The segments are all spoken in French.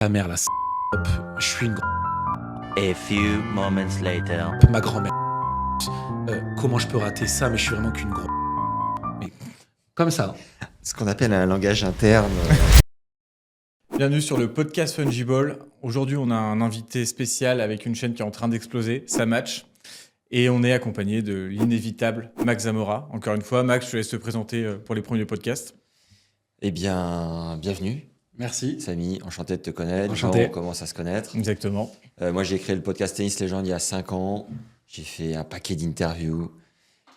Ta mère, la salope, je suis une A few moments later. ma grand-mère. Comment je peux rater ça, mais je suis vraiment qu'une grosse. Mais comme ça. Ce qu'on appelle un langage interne. Bienvenue sur le podcast Fungible. Aujourd'hui, on a un invité spécial avec une chaîne qui est en train d'exploser, Ça Match. Et on est accompagné de l'inévitable Max Zamora. Encore une fois, Max, je te laisse te présenter pour les premiers podcasts. Eh bien, bienvenue, Merci. Samy. Enchanté de te connaître. Enchanté. On commence à se connaître. Exactement. Moi, j'ai créé le podcast Tennis Légende il y a 5 ans. J'ai fait un paquet d'interviews.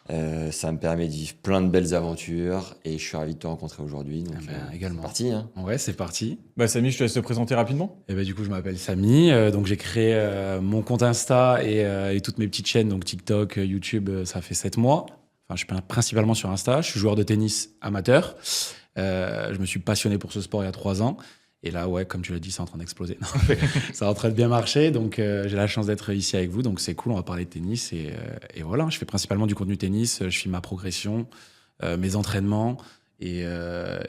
Ça me permet de vivre plein de belles aventures. Et je suis ravi de te rencontrer aujourd'hui. Donc, également. c'est parti. Hein. Ouais, c'est parti. Samy, je te laisse te présenter rapidement. Et du coup, je m'appelle Samy. Donc, j'ai créé mon compte Insta et toutes mes petites chaînes, donc TikTok, YouTube, ça fait 7 mois. Enfin, je suis principalement sur Insta. Je suis joueur de tennis amateur. Je me suis passionné pour ce sport il y a 3 ans. Et là, ouais, comme tu l'as dit, c'est en train d'exploser. Ça est en train de bien marcher. Donc, j'ai la chance d'être ici avec vous. Donc, c'est cool. On va parler de tennis. Et voilà, je fais principalement du contenu tennis. Je filme ma progression, mes entraînements. Et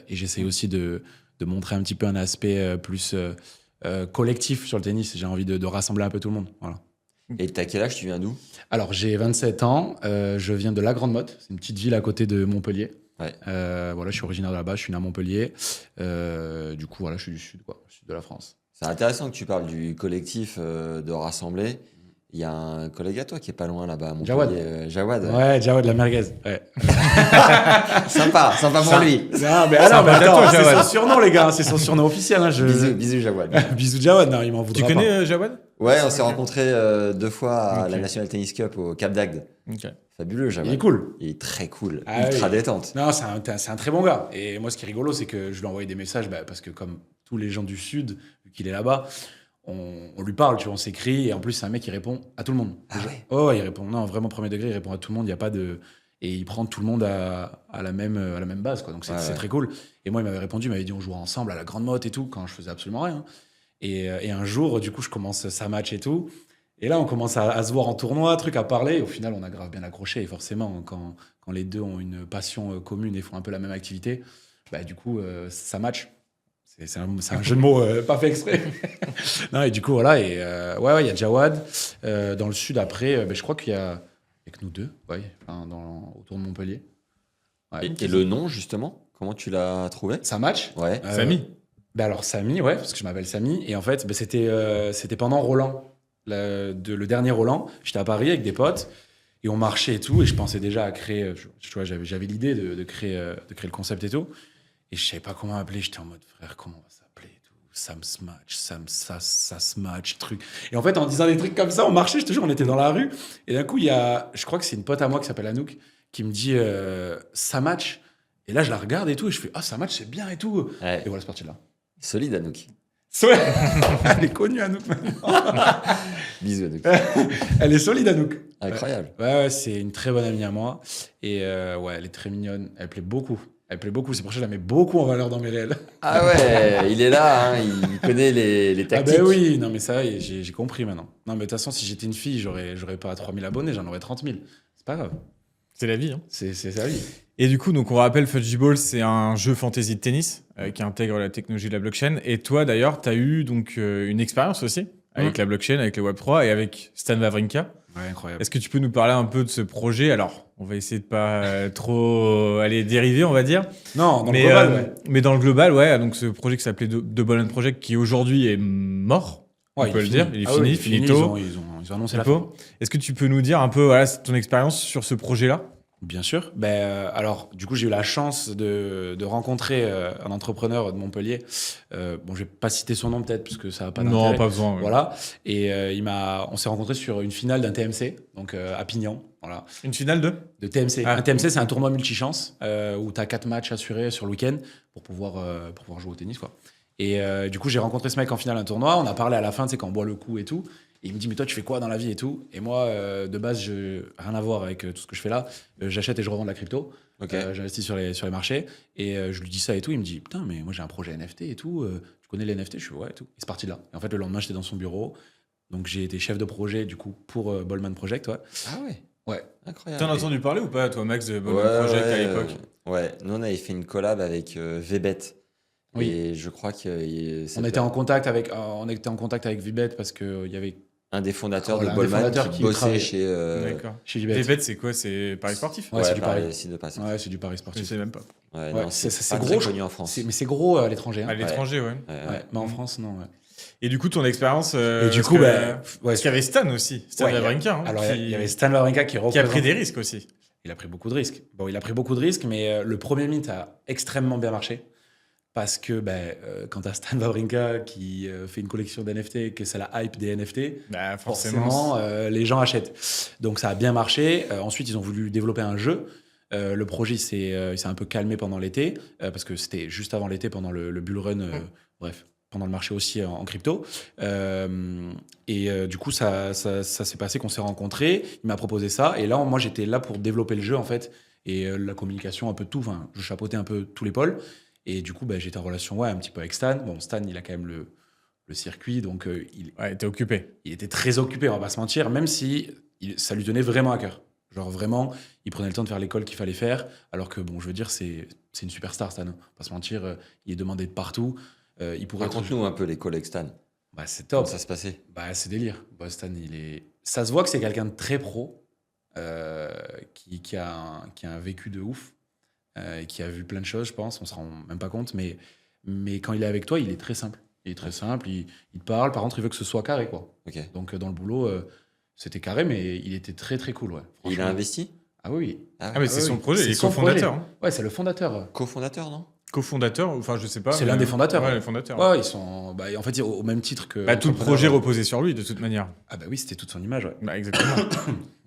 j'essaie aussi de montrer un petit peu un aspect plus collectif sur le tennis. J'ai envie de rassembler un peu tout le monde. Voilà. Et t'as quel âge? Tu viens d'où? Alors, j'ai 27 ans. Je viens de La Grande-Motte. C'est une petite ville à côté de Montpellier. Ouais. Voilà, je suis originaire de là-bas, je suis né à Montpellier. Du coup, voilà, je suis du sud, quoi, sud de la France. C'est intéressant que tu parles du collectif de rassembler. Il y a un collègue à toi qui est pas loin là-bas à Montpellier. Jawad. Ouais, Jawad, la merguez. Ouais. Sympa pour lui. Non, mais attends, c'est son surnom, les gars, c'est son surnom officiel. Hein, Bisous Jawad. Bisous, Jawad, non, il m'en voudra Tu pas. connais Jawad? Ouais, on s'est rencontrés 2 fois à Ok. la National Tennis Cup au Cap d'Agde. Ok. Fabuleux, Jawad. Il est cool. Il est très cool, Ah ultra oui. détente. Non, c'est un très bon gars. Et moi, ce qui est rigolo, c'est que je lui ai envoyé des messages, parce que comme tous les gens du Sud, vu qu'il est là-bas, on lui parle, tu vois, on s'écrit. Et en plus, c'est un mec qui répond à tout le monde. Ah ouais. Oh, il répond, non, vraiment premier degré, il répond à tout le monde. Il y a pas de. Et il prend tout le monde à la même base, quoi. Donc, c'est Ouais. très cool. Et moi, il m'avait répondu, il m'avait dit, on jouera ensemble à la Grande Motte et tout, quand je faisais absolument rien. Et un jour, du coup, je commence Ça Match et tout. Et là, on commence à se voir en tournoi, truc à parler. Et au final, on a grave bien accroché. Et forcément, quand les deux ont une passion commune et font un peu la même activité, du coup, ça match. C'est un jeu de mots pas fait exprès. Non, et du coup, voilà. Et ouais, il y a Jawad. Dans le sud, après, je crois qu'il y a que nous deux, ouais, enfin, autour de Montpellier. Ouais. Et le nom, justement, comment tu l'as trouvé? Ça match. Ouais. Samy. Alors, Samy, ouais, parce que je m'appelle Samy. Et en fait, c'était pendant Roland. Le dernier Roland, j'étais à Paris avec des potes et on marchait et tout, et je pensais déjà à créer, tu vois, j'avais l'idée de créer le concept et tout, et je savais pas comment appeler. J'étais en mode, frère, comment on va s'appeler et tout, Sam Smatch, ça Smatch, truc. Et en fait, en disant des trucs comme ça, on marchait, je te jure, on était dans la rue, et d'un coup, je crois que c'est une pote à moi qui s'appelle Anouk qui me dit Ça Match, et là je la regarde et tout, et je fais Ça Match, c'est bien et tout, Ouais. et voilà, c'est parti de là. Solide, Anouk. Ouais. Elle est connue, Anouk, maintenant. Bisous, Anouk. Elle est solide, Anouk. Incroyable. Ouais, c'est une très bonne amie à moi. Et ouais, elle est très mignonne. Elle plaît beaucoup. C'est pour ça que je la mets beaucoup en valeur dans mes réels. Ah ouais, il est là, hein, il connaît les Ah tactiques. ben oui, non mais ça, j'ai compris maintenant. Non mais de toute façon, si j'étais une fille, j'aurais pas 3000 abonnés, j'en aurais 30 000. C'est pas grave. C'est la vie. Hein. C'est sa vie. Et du coup, donc on rappelle, Fungible, c'est un jeu fantasy de tennis qui intègre la technologie de la blockchain. Et toi, d'ailleurs, tu as eu donc une expérience aussi avec la blockchain, avec le Web3 et avec Stan Wawrinka. Ouais, incroyable. Est-ce que tu peux nous parler un peu de ce projet? Alors, on va essayer de pas trop aller dériver, on va dire. Non, dans le global, ouais. Mais dans le global, ouais. Donc ce projet qui s'appelait Double End Project, qui aujourd'hui est mort, Ouais, on peut le finit. dire. Il est Ah fini, oui, finito. Ils ont annoncé la Finito. fin. Est-ce que tu peux nous dire un peu voilà, ton expérience sur ce projet-là? Bien sûr. Alors, du coup, j'ai eu la chance de rencontrer un entrepreneur de Montpellier. Bon, je vais pas citer son nom peut-être parce que ça n'a pas d'intérêt. Non, pas besoin. Ouais. Voilà. Et on s'est rencontrés sur une finale d'un TMC, donc à Pignan. Voilà. Une finale de De TMC. Ah. Un TMC, c'est un tournoi multichance où tu as 4 matchs assurés sur le week-end pour pouvoir jouer au tennis, quoi. Et du coup, j'ai rencontré ce mec en finale d'un tournoi. On a parlé à la fin, tu sais, quand on boit le coup et tout. Et il me dit, mais toi, tu fais quoi dans la vie et tout? Et moi, de base, rien à voir avec tout ce que je fais là. J'achète et je revends de la crypto. Ok. J'investis sur les marchés. Et je lui dis ça et tout. Il me dit, putain, mais moi, j'ai un projet NFT et tout. Tu connais les NFT? Je fais, ouais, et tout. Et c'est parti de là. Et en fait, le lendemain, j'étais dans son bureau. Donc, j'ai été chef de projet, du coup, pour Bollman Project. Ouais. Ah ouais. Ouais. Incroyable. T'en as entendu parler ou pas, toi, Max, de Bollman Ouais, Project à ouais, l'époque? ouais, nous on avait fait une collab avec Vbet. Oui. Et je crois que On était en contact avec Vibet parce qu'il y avait un des fondateurs Voilà, de un des Bolman fondateurs qui qui bossait travaillait. chez. D'accord. chez Vibet. Les bêtes, c'est quoi? C'est Paris sportif? Ouais, c'est du pareil, pari. site de paris. Ouais, c'est du pari Je sportif. sais même pas. Ouais, Ouais, non, c'est pas gros, très connu en France. Mais c'est gros à l'étranger. Hein. À l'étranger, ouais. Ouais, mais en France, non. Ouais. Et du coup, ton expérience. Et du parce coup, que- ouais, Parce qu'il y avait Stan aussi. Stan Ouais, Wawrinka. alors il y avait Stan Wawrinka qui qui a représente. pris des risques aussi. Il a pris beaucoup de risques. Bon, il a pris beaucoup de risques, mais le premier meet a extrêmement bien marché. Parce que quand tu as Stan Wawrinka qui fait une collection d'NFT et que c'est la hype des NFT, Bah, forcément, les gens achètent. Donc ça a bien marché. Ensuite, ils ont voulu développer un jeu. Le projet il s'est un peu calmé pendant l'été, parce que c'était juste avant l'été, pendant le bull run, bref, pendant le marché aussi en crypto. Du coup, ça s'est passé qu'on s'est rencontrés. Il m'a proposé ça. Et là, moi, j'étais là pour développer le jeu, en fait, et la communication, un peu tout. Enfin, je chapeautais un peu tous les pôles. Et du coup, j'étais en relation un petit peu avec Stan. Bon, Stan, il a quand même le circuit, donc Ouais, t'es occupé. il était très occupé, on va pas se mentir, même si ça lui tenait vraiment à cœur. Genre vraiment, il prenait le temps de faire l'école qu'il fallait faire, alors que bon, je veux dire, c'est une superstar, Stan. Hein. On va pas se mentir, il est demandé de partout. Il pourrait être... Raconte-nous un peu l'école avec Stan. c'est Comment top. ça se passait? C'est délire. Stan, ça se voit que c'est quelqu'un de très pro, qui a un vécu de ouf, et qui a vu plein de choses, je pense. On se rend même pas compte, mais quand il est avec toi, il est très simple. Il est très simple, il te parle. Par contre, il veut que ce soit carré, quoi. Ok. Donc, dans le boulot, c'était carré, mais il était très, très cool, ouais. Et il a Franchement. investi? Ah oui. Ah Ah, mais c'est oui, son oui. projet. C'est Il est son cofondateur. projet. Ouais, c'est le fondateur. cofondateur, non? Cofondateur, enfin, je sais pas. C'est mais- l'un des fondateurs. Ouais, les fondateurs. Ouais, ils sont... en fait, au même titre que... Bah, tout le projet reposait sur lui, de toute manière. Ah oui, c'était toute son image, ouais. Bah, exactement.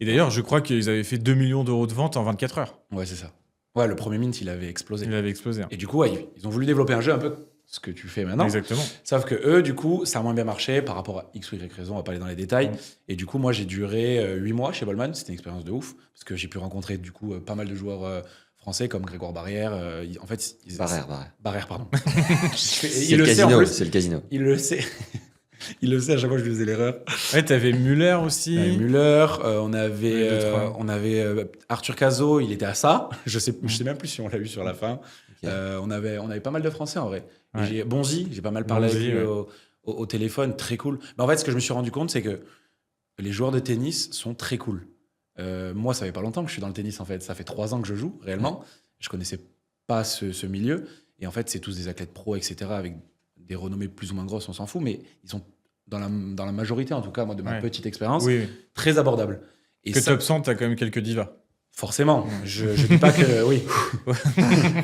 Et d'ailleurs, je crois qu'ils avaient fait 2 millions d'euros de vente en 24 heures. Ouais, c'est ça. Ouais, le premier mint, il avait explosé. Il avait explosé. Hein. Et du coup, ouais, ils ont voulu développer un jeu un peu ce que tu fais maintenant. Exactement. Sauf que eux, du coup, ça a moins bien marché par rapport à X ou Y raison, on va pas aller dans les détails. Mm. Et du coup, moi, j'ai duré 8 mois chez Bolman. C'était une expérience de ouf, parce que j'ai pu rencontrer, du coup, pas mal de joueurs français comme Grégoire Barrière. En fait, Barrière, pardon. C'est il le le sait en casino, plus. c'est le casino. Il le sait. Il le sait, à chaque fois, je lui faisais l'erreur. Ouais, t'avais Muller aussi. Müller, on Oui, avait, deux, trois. Arthur Cazot, il était à ça. Je sais même plus si on l'a eu sur la fin. Ok. On avait pas mal de Français en vrai. Et Ouais. Bonzi, j'ai pas mal parlé Bonzi, avec lui ouais. au téléphone, très cool. Mais en fait, ce que je me suis rendu compte, c'est que les joueurs de tennis sont très cool. Moi, ça fait pas longtemps que je suis dans le tennis en fait. Ça fait 3 ans que je joue réellement. Je connaissais pas ce milieu. Et en fait, c'est tous des athlètes pros, etc. avec des renommées plus ou moins grosses, on s'en fout. Mais ils sont dans la majorité, en tout cas, moi, de ma Ouais. petite expérience, Oui, oui. très abordables. Et Que ça, top 100, t'as quand même quelques divas. forcément, je dis pas que oui.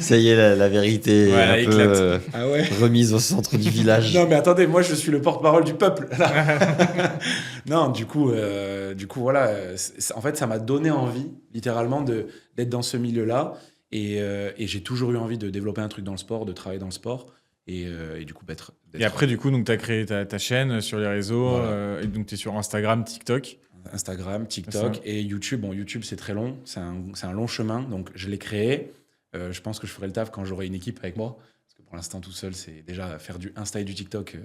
Ça y est, la vérité Ouais, est un éclate. peu Ah ouais. remise au centre du village. Non mais attendez, moi je suis le porte-parole du peuple. Non, du coup voilà. En fait, ça m'a donné envie, littéralement, d'être dans ce milieu-là. Et j'ai toujours eu envie de développer un truc dans le sport, de travailler dans le sport. Et du coup, d'être. Et après, du coup, tu as créé ta chaîne sur les réseaux. Voilà. Et donc, tu es sur Instagram, TikTok. Instagram, C'est TikTok ça. et YouTube. Bon, YouTube, c'est très long. C'est un long chemin. Donc, je l'ai créé. Je pense que je ferai le taf quand j'aurai une équipe avec moi. Parce que pour l'instant, tout seul, c'est déjà faire du Insta et du TikTok.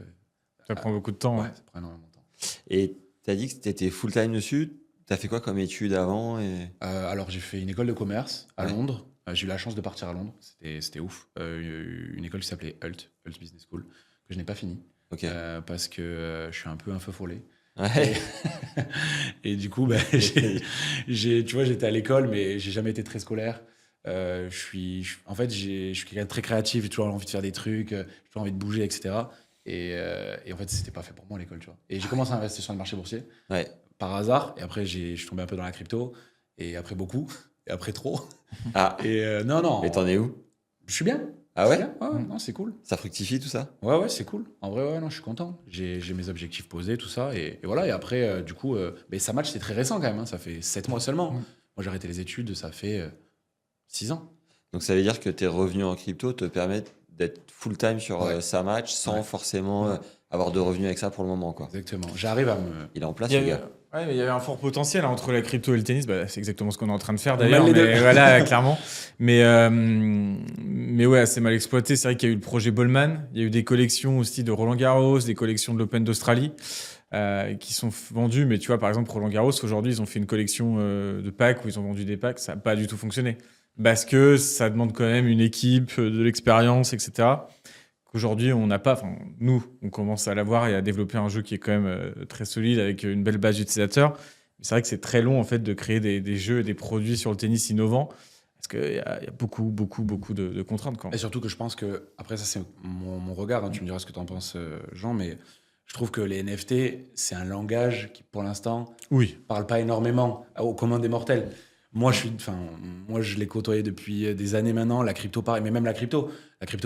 Ça prend beaucoup de temps. Ouais, hein. ça prend énormément de temps. Et t'as dit que t'étais full-time dessus. T'as fait quoi comme études avant Alors, j'ai fait une école de commerce à Ouais. Londres. J'ai eu la chance de partir à Londres. C'était ouf. Une école qui s'appelait Hult Business School, que je n'ai pas fini. Ok. Parce que je suis un peu un feu follet. Ouais. Et du coup, tu vois, j'étais à l'école, mais j'ai jamais été très scolaire. En fait, je suis quelqu'un de très créatif. J'ai toujours envie de faire des trucs, j'ai toujours envie de bouger, etc. Et en fait, c'était pas fait pour moi l'école, tu vois. Et j'ai commencé à investir sur le marché boursier Ouais. par hasard. Et après, je suis tombé un peu dans la crypto. Et après beaucoup. Et après trop. Ah, Et non. mais t'en es où? Je suis bien. Ah Je ouais? suis bien. Ouais, non, c'est cool. Ça fructifie tout ça? Ouais, c'est cool. En vrai, ouais, non, je suis content. J'ai mes objectifs posés, tout ça. Et voilà. Et après, du coup, ça match, c'est très récent quand même. Hein. Ça fait 7 mois seulement. Moi, j'ai arrêté les études, ça fait 6 ans. Donc ça veut dire que tes revenus en crypto te permettent d'être full-time sur Ouais. sa match sans Ouais. forcément Ouais. avoir de revenus avec ça pour le moment, quoi. Exactement. J'arrive à me. Il est en place, Il y le avait, gars. ouais, mais il y avait un fort potentiel hein, entre la crypto et le tennis. Bah, c'est exactement ce qu'on est en train de faire On d'ailleurs. mêle les Mais deux. voilà, clairement. Mais ouais, c'est mal exploité. C'est vrai qu'il y a eu le projet Bolman. Il y a eu des collections aussi de Roland Garros, des collections de l'Open d'Australie qui sont vendues. Mais tu vois, par exemple, Roland Garros, aujourd'hui, ils ont fait une collection de packs où ils ont vendu des packs. Ça n'a pas du tout fonctionné. Parce que ça demande quand même une équipe, de l'expérience, etc. qu'aujourd'hui, on n'a pas. Enfin, nous, on commence à l'avoir et à développer un jeu qui est quand même très solide avec une belle base d'utilisateurs. Mais c'est vrai que c'est très long en fait de créer des jeux et des produits sur le tennis innovants parce qu'il y a beaucoup, beaucoup, beaucoup de contraintes. Quoi. Et surtout que je pense que, après, ça, c'est mon regard. Hein, tu me diras ce que tu en penses, Jean, mais je trouve que les NFT, c'est un langage qui, pour l'instant, Oui. parle pas énormément au commun des mortels. Moi, je l'ai côtoyé depuis des années maintenant. La crypto, pareil, mais même la crypto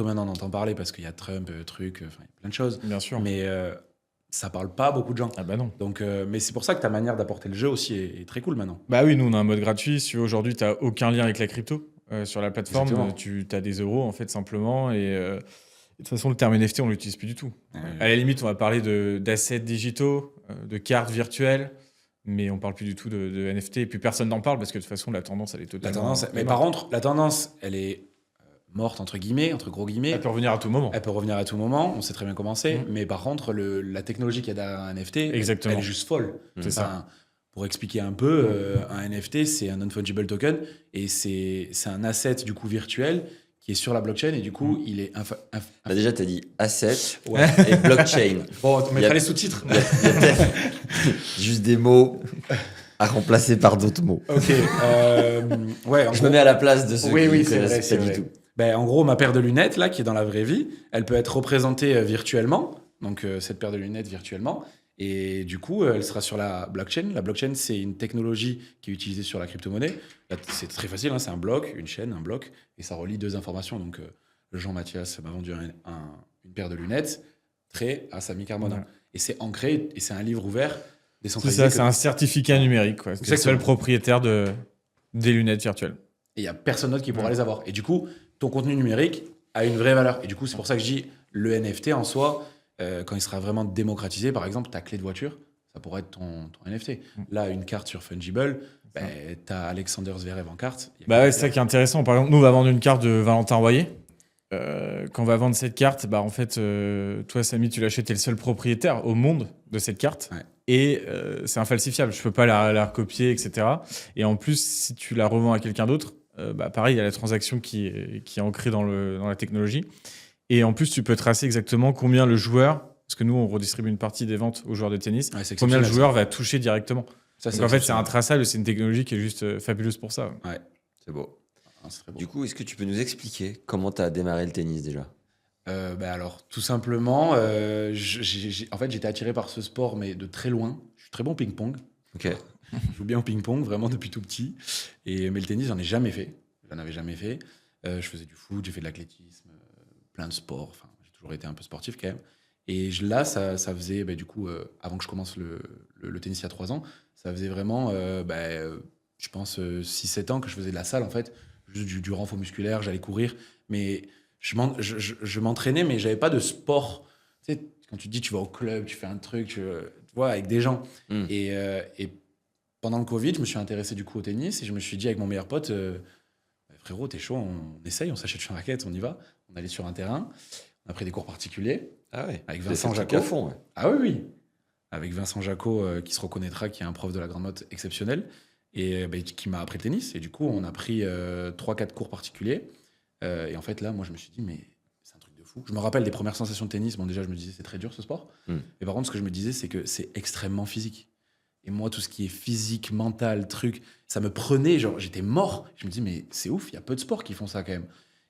maintenant, on entend parler parce qu'il y a Trump, truc, il y a plein de choses. Bien sûr. Mais ça parle pas à beaucoup de gens. Ah bah non. Donc, mais c'est pour ça que ta manière d'apporter le jeu aussi est très cool maintenant. Bah oui, nous on a un mode gratuit. Si aujourd'hui tu n'as aucun lien avec la crypto sur la plateforme, Exactement. tu as des euros en fait simplement. Et de toute façon, le terme NFT on l'utilise plus du tout. Ouais. À la limite, on va parler d'assets digitaux, de cartes virtuelles, mais on parle plus du tout de NFT. Et puis personne n'en parle parce que de toute façon la tendance elle est La totalement. tendance, mais par contre, la tendance, elle est morte entre guillemets, entre gros guillemets. elle peut revenir à tout moment. Elle peut revenir à tout moment, on sait très bien comment c'est, mais par contre, la technologie qu'il y a derrière un NFT, Exactement. elle est juste folle. C'est ça. Pour expliquer un peu, un NFT, c'est un non-fungible token, et c'est un asset du coup virtuel qui est sur la blockchain, et du coup, il est... Bah déjà, tu as dit asset Ouais. et blockchain. Bon, on Il y mettra a- les sous-titres. Il y a peut-être juste des mots à remplacer par d'autres mots. Ok. Ouais, en Je gros, me mets à la place de ceux oui, qui oui, ne c'est vrai, connaissent c'est pas vrai. du tout. Ben, en gros, ma paire de lunettes, là, qui est dans la vraie vie, elle peut être représentée virtuellement, donc cette paire de lunettes virtuellement, et du coup, elle sera sur la blockchain. La blockchain, c'est une technologie qui est utilisée sur la crypto-monnaie. Là, c'est très facile, hein, c'est un bloc, une chaîne, un bloc, et ça relie deux informations. Donc, Jean-Mathias m'a vendu une paire de lunettes, trait à Samy Carmona. Ouais. Et c'est ancré, et c'est un livre ouvert, C'est décentralisé. ça, c'est un certificat numérique. Quoi. C'est le Exactement. seul propriétaire des lunettes virtuelles. Et il n'y a personne d'autre qui pourra Ouais. les avoir. Et du coup, ton contenu numérique a une vraie valeur. Et du coup, c'est pour ça que je dis, le NFT en soi, quand il sera vraiment démocratisé, par exemple, ta clé de voiture, ça pourrait être ton NFT. Là, une carte sur Fungible, tu as Alexander Zverev en carte. Il y a Bah ouais, c'est ça qui est intéressant. Par exemple, nous, on va vendre une carte de Valentin Royer. Quand on va vendre cette carte, bah en fait, toi, Samy, tu l'achètes, t'es le seul propriétaire au monde de cette carte. Ouais. Et c'est infalsifiable. Je peux pas la recopier, etc. Et en plus, si tu la revends à quelqu'un d'autre, bah pareil, il y a la transaction qui est ancrée dans la technologie. Et en plus, tu peux tracer exactement combien le joueur, parce que nous, on redistribue une partie des ventes aux joueurs de tennis, Ouais, c'est combien le exceptionnel, joueur va toucher directement. ça, Donc en fait, c'est intraçable, c'est une technologie qui est juste fabuleuse pour ça. Ouais, C'est beau. c'est très beau. Du coup, est-ce que tu peux nous expliquer comment tu as démarré le tennis déjà? Alors, tout simplement, en fait, j'étais attiré par ce sport, mais de très loin. Je suis très bon au ping-pong. Ok. Je joue bien au ping-pong, vraiment depuis tout petit. Mais le tennis, j'en ai jamais fait. J'en avais jamais fait. Je faisais du foot, j'ai fait de l'athlétisme, plein de sports. Enfin, j'ai toujours été un peu sportif quand même. Et là, ça faisait, du coup, avant que je commence le tennis il y a 3 ans, ça faisait vraiment, je pense, 6-7 ans que je faisais de la salle, en fait. Juste du renfort musculaire, j'allais courir. Mais je m'entraînais, mais j'avais pas de sport. Tu sais, quand tu te dis, tu vas au club, tu fais un truc, tu vois, avec des gens. Mm. Et pendant le Covid, je me suis intéressé du coup au tennis et je me suis dit avec mon meilleur pote, frérot, t'es chaud, on essaye, on s'achète une raquette, on y va. On allait sur un terrain, on a pris des cours particuliers Ah ouais. avec C'est Vincent le truc Jacot. à fond, ouais. Ah oui, oui. Avec Vincent Jacot, qui se reconnaîtra, qui est un prof de la grande motte exceptionnel et qui m'a appris le tennis. Et du coup, on a pris 3-4 cours particuliers. Et en fait, là, moi, je me suis dit, mais c'est un truc de fou. Je me rappelle des premières sensations de tennis. Bon, déjà, je me disais, c'est très dur ce sport. Mais par contre, ce que je me disais, c'est que c'est extrêmement physique. Et moi, tout ce qui est physique, mental, truc, ça me prenait. Genre, j'étais mort. Je me dis, mais c'est ouf, il y a peu de sports qui font ça quand même.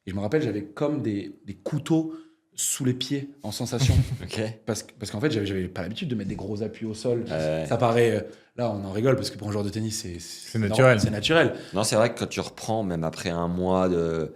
Et je me rappelle, j'avais comme des couteaux sous les pieds en sensation. Ok. Parce qu'en fait, j'avais pas l'habitude de mettre des gros appuis au sol. Ouais. Ça paraît. Là, on en rigole parce que pour un joueur de tennis, c'est naturel. C'est naturel. Non, c'est vrai que quand tu reprends, même après un mois de.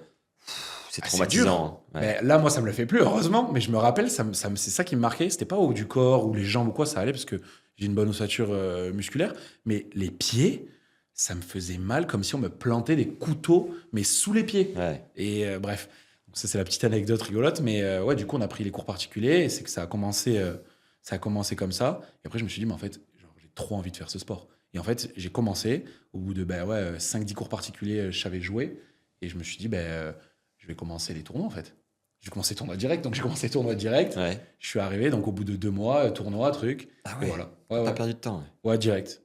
C'est Ah, traumatisant. hein. Ouais. Mais là, moi, ça me le fait plus, heureusement. Mais je me rappelle, c'est ça qui me marquait. C'était pas au haut du corps ou les jambes ou quoi, ça allait parce que j'ai une bonne ossature musculaire. Mais les pieds, ça me faisait mal comme si on me plantait des couteaux, mais sous les pieds. Ouais. Et bref, donc ça, c'est la petite anecdote rigolote. Mais ouais, du coup, on a pris les cours particuliers et c'est que ça a commencé comme ça. Et après, je me suis dit, mais en fait, genre, j'ai trop envie de faire ce sport. Et en fait, j'ai commencé. Au bout de 5-10 cours particuliers, je savais jouer. Et je me suis dit, je vais commencer les tournois en fait. J'ai commencé tournoi direct, donc j'ai commencé tournoi direct. Ouais. Je suis arrivé, donc au bout de 2 mois, tournoi, truc. Ah Et ouais. voilà. Ouais, T'as ouais. perdu de temps. Ouais. Ouais, direct.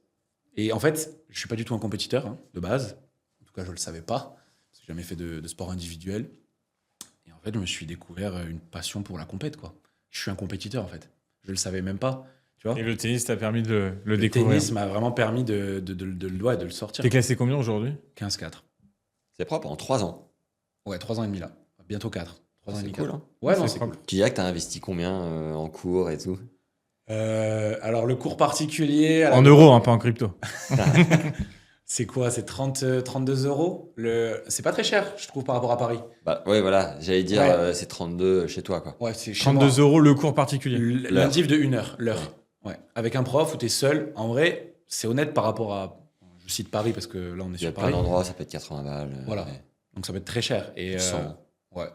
Et en fait, je suis pas du tout un compétiteur de base. En tout cas, je le savais pas. Parce que j'ai jamais fait de sport individuel. Et en En fait, je me suis découvert une passion pour la compète, quoi. Je suis un compétiteur, en fait. Je le savais même pas, tu vois. Et le tennis t'a permis de le Le découvrir. tennis m'a vraiment permis de le sortir. T'es classé combien aujourd'hui? 15-4. C'est propre, en 3 ans. Ouais, 3 ans et demi là. Bientôt 4. 3 ans et C'est demi. cool, 4. hein. Ouais, non, C'est c'est propre. cool. Tu dirais que tu as investi combien en cours et tout? Alors, le cours particulier. En euros, hein, pas en crypto. C'est quoi? C'est 32 euros. C'est pas très cher, je trouve, par rapport à Paris. Bah, ouais, voilà, j'allais dire Ouais. c'est 32 chez toi, quoi. Ouais, c'est chez 32 moi. euros le cours particulier. Lundi de 1 heure, l'heure. Ouais. Avec un prof où tu es seul. En vrai, c'est honnête par rapport à. Je cite Paris parce que là, on est Il y a sur plein Paris. d'endroits, ça peut être 80 balles. Voilà. Ouais. Donc, ça peut être très cher. Et 100. ouais.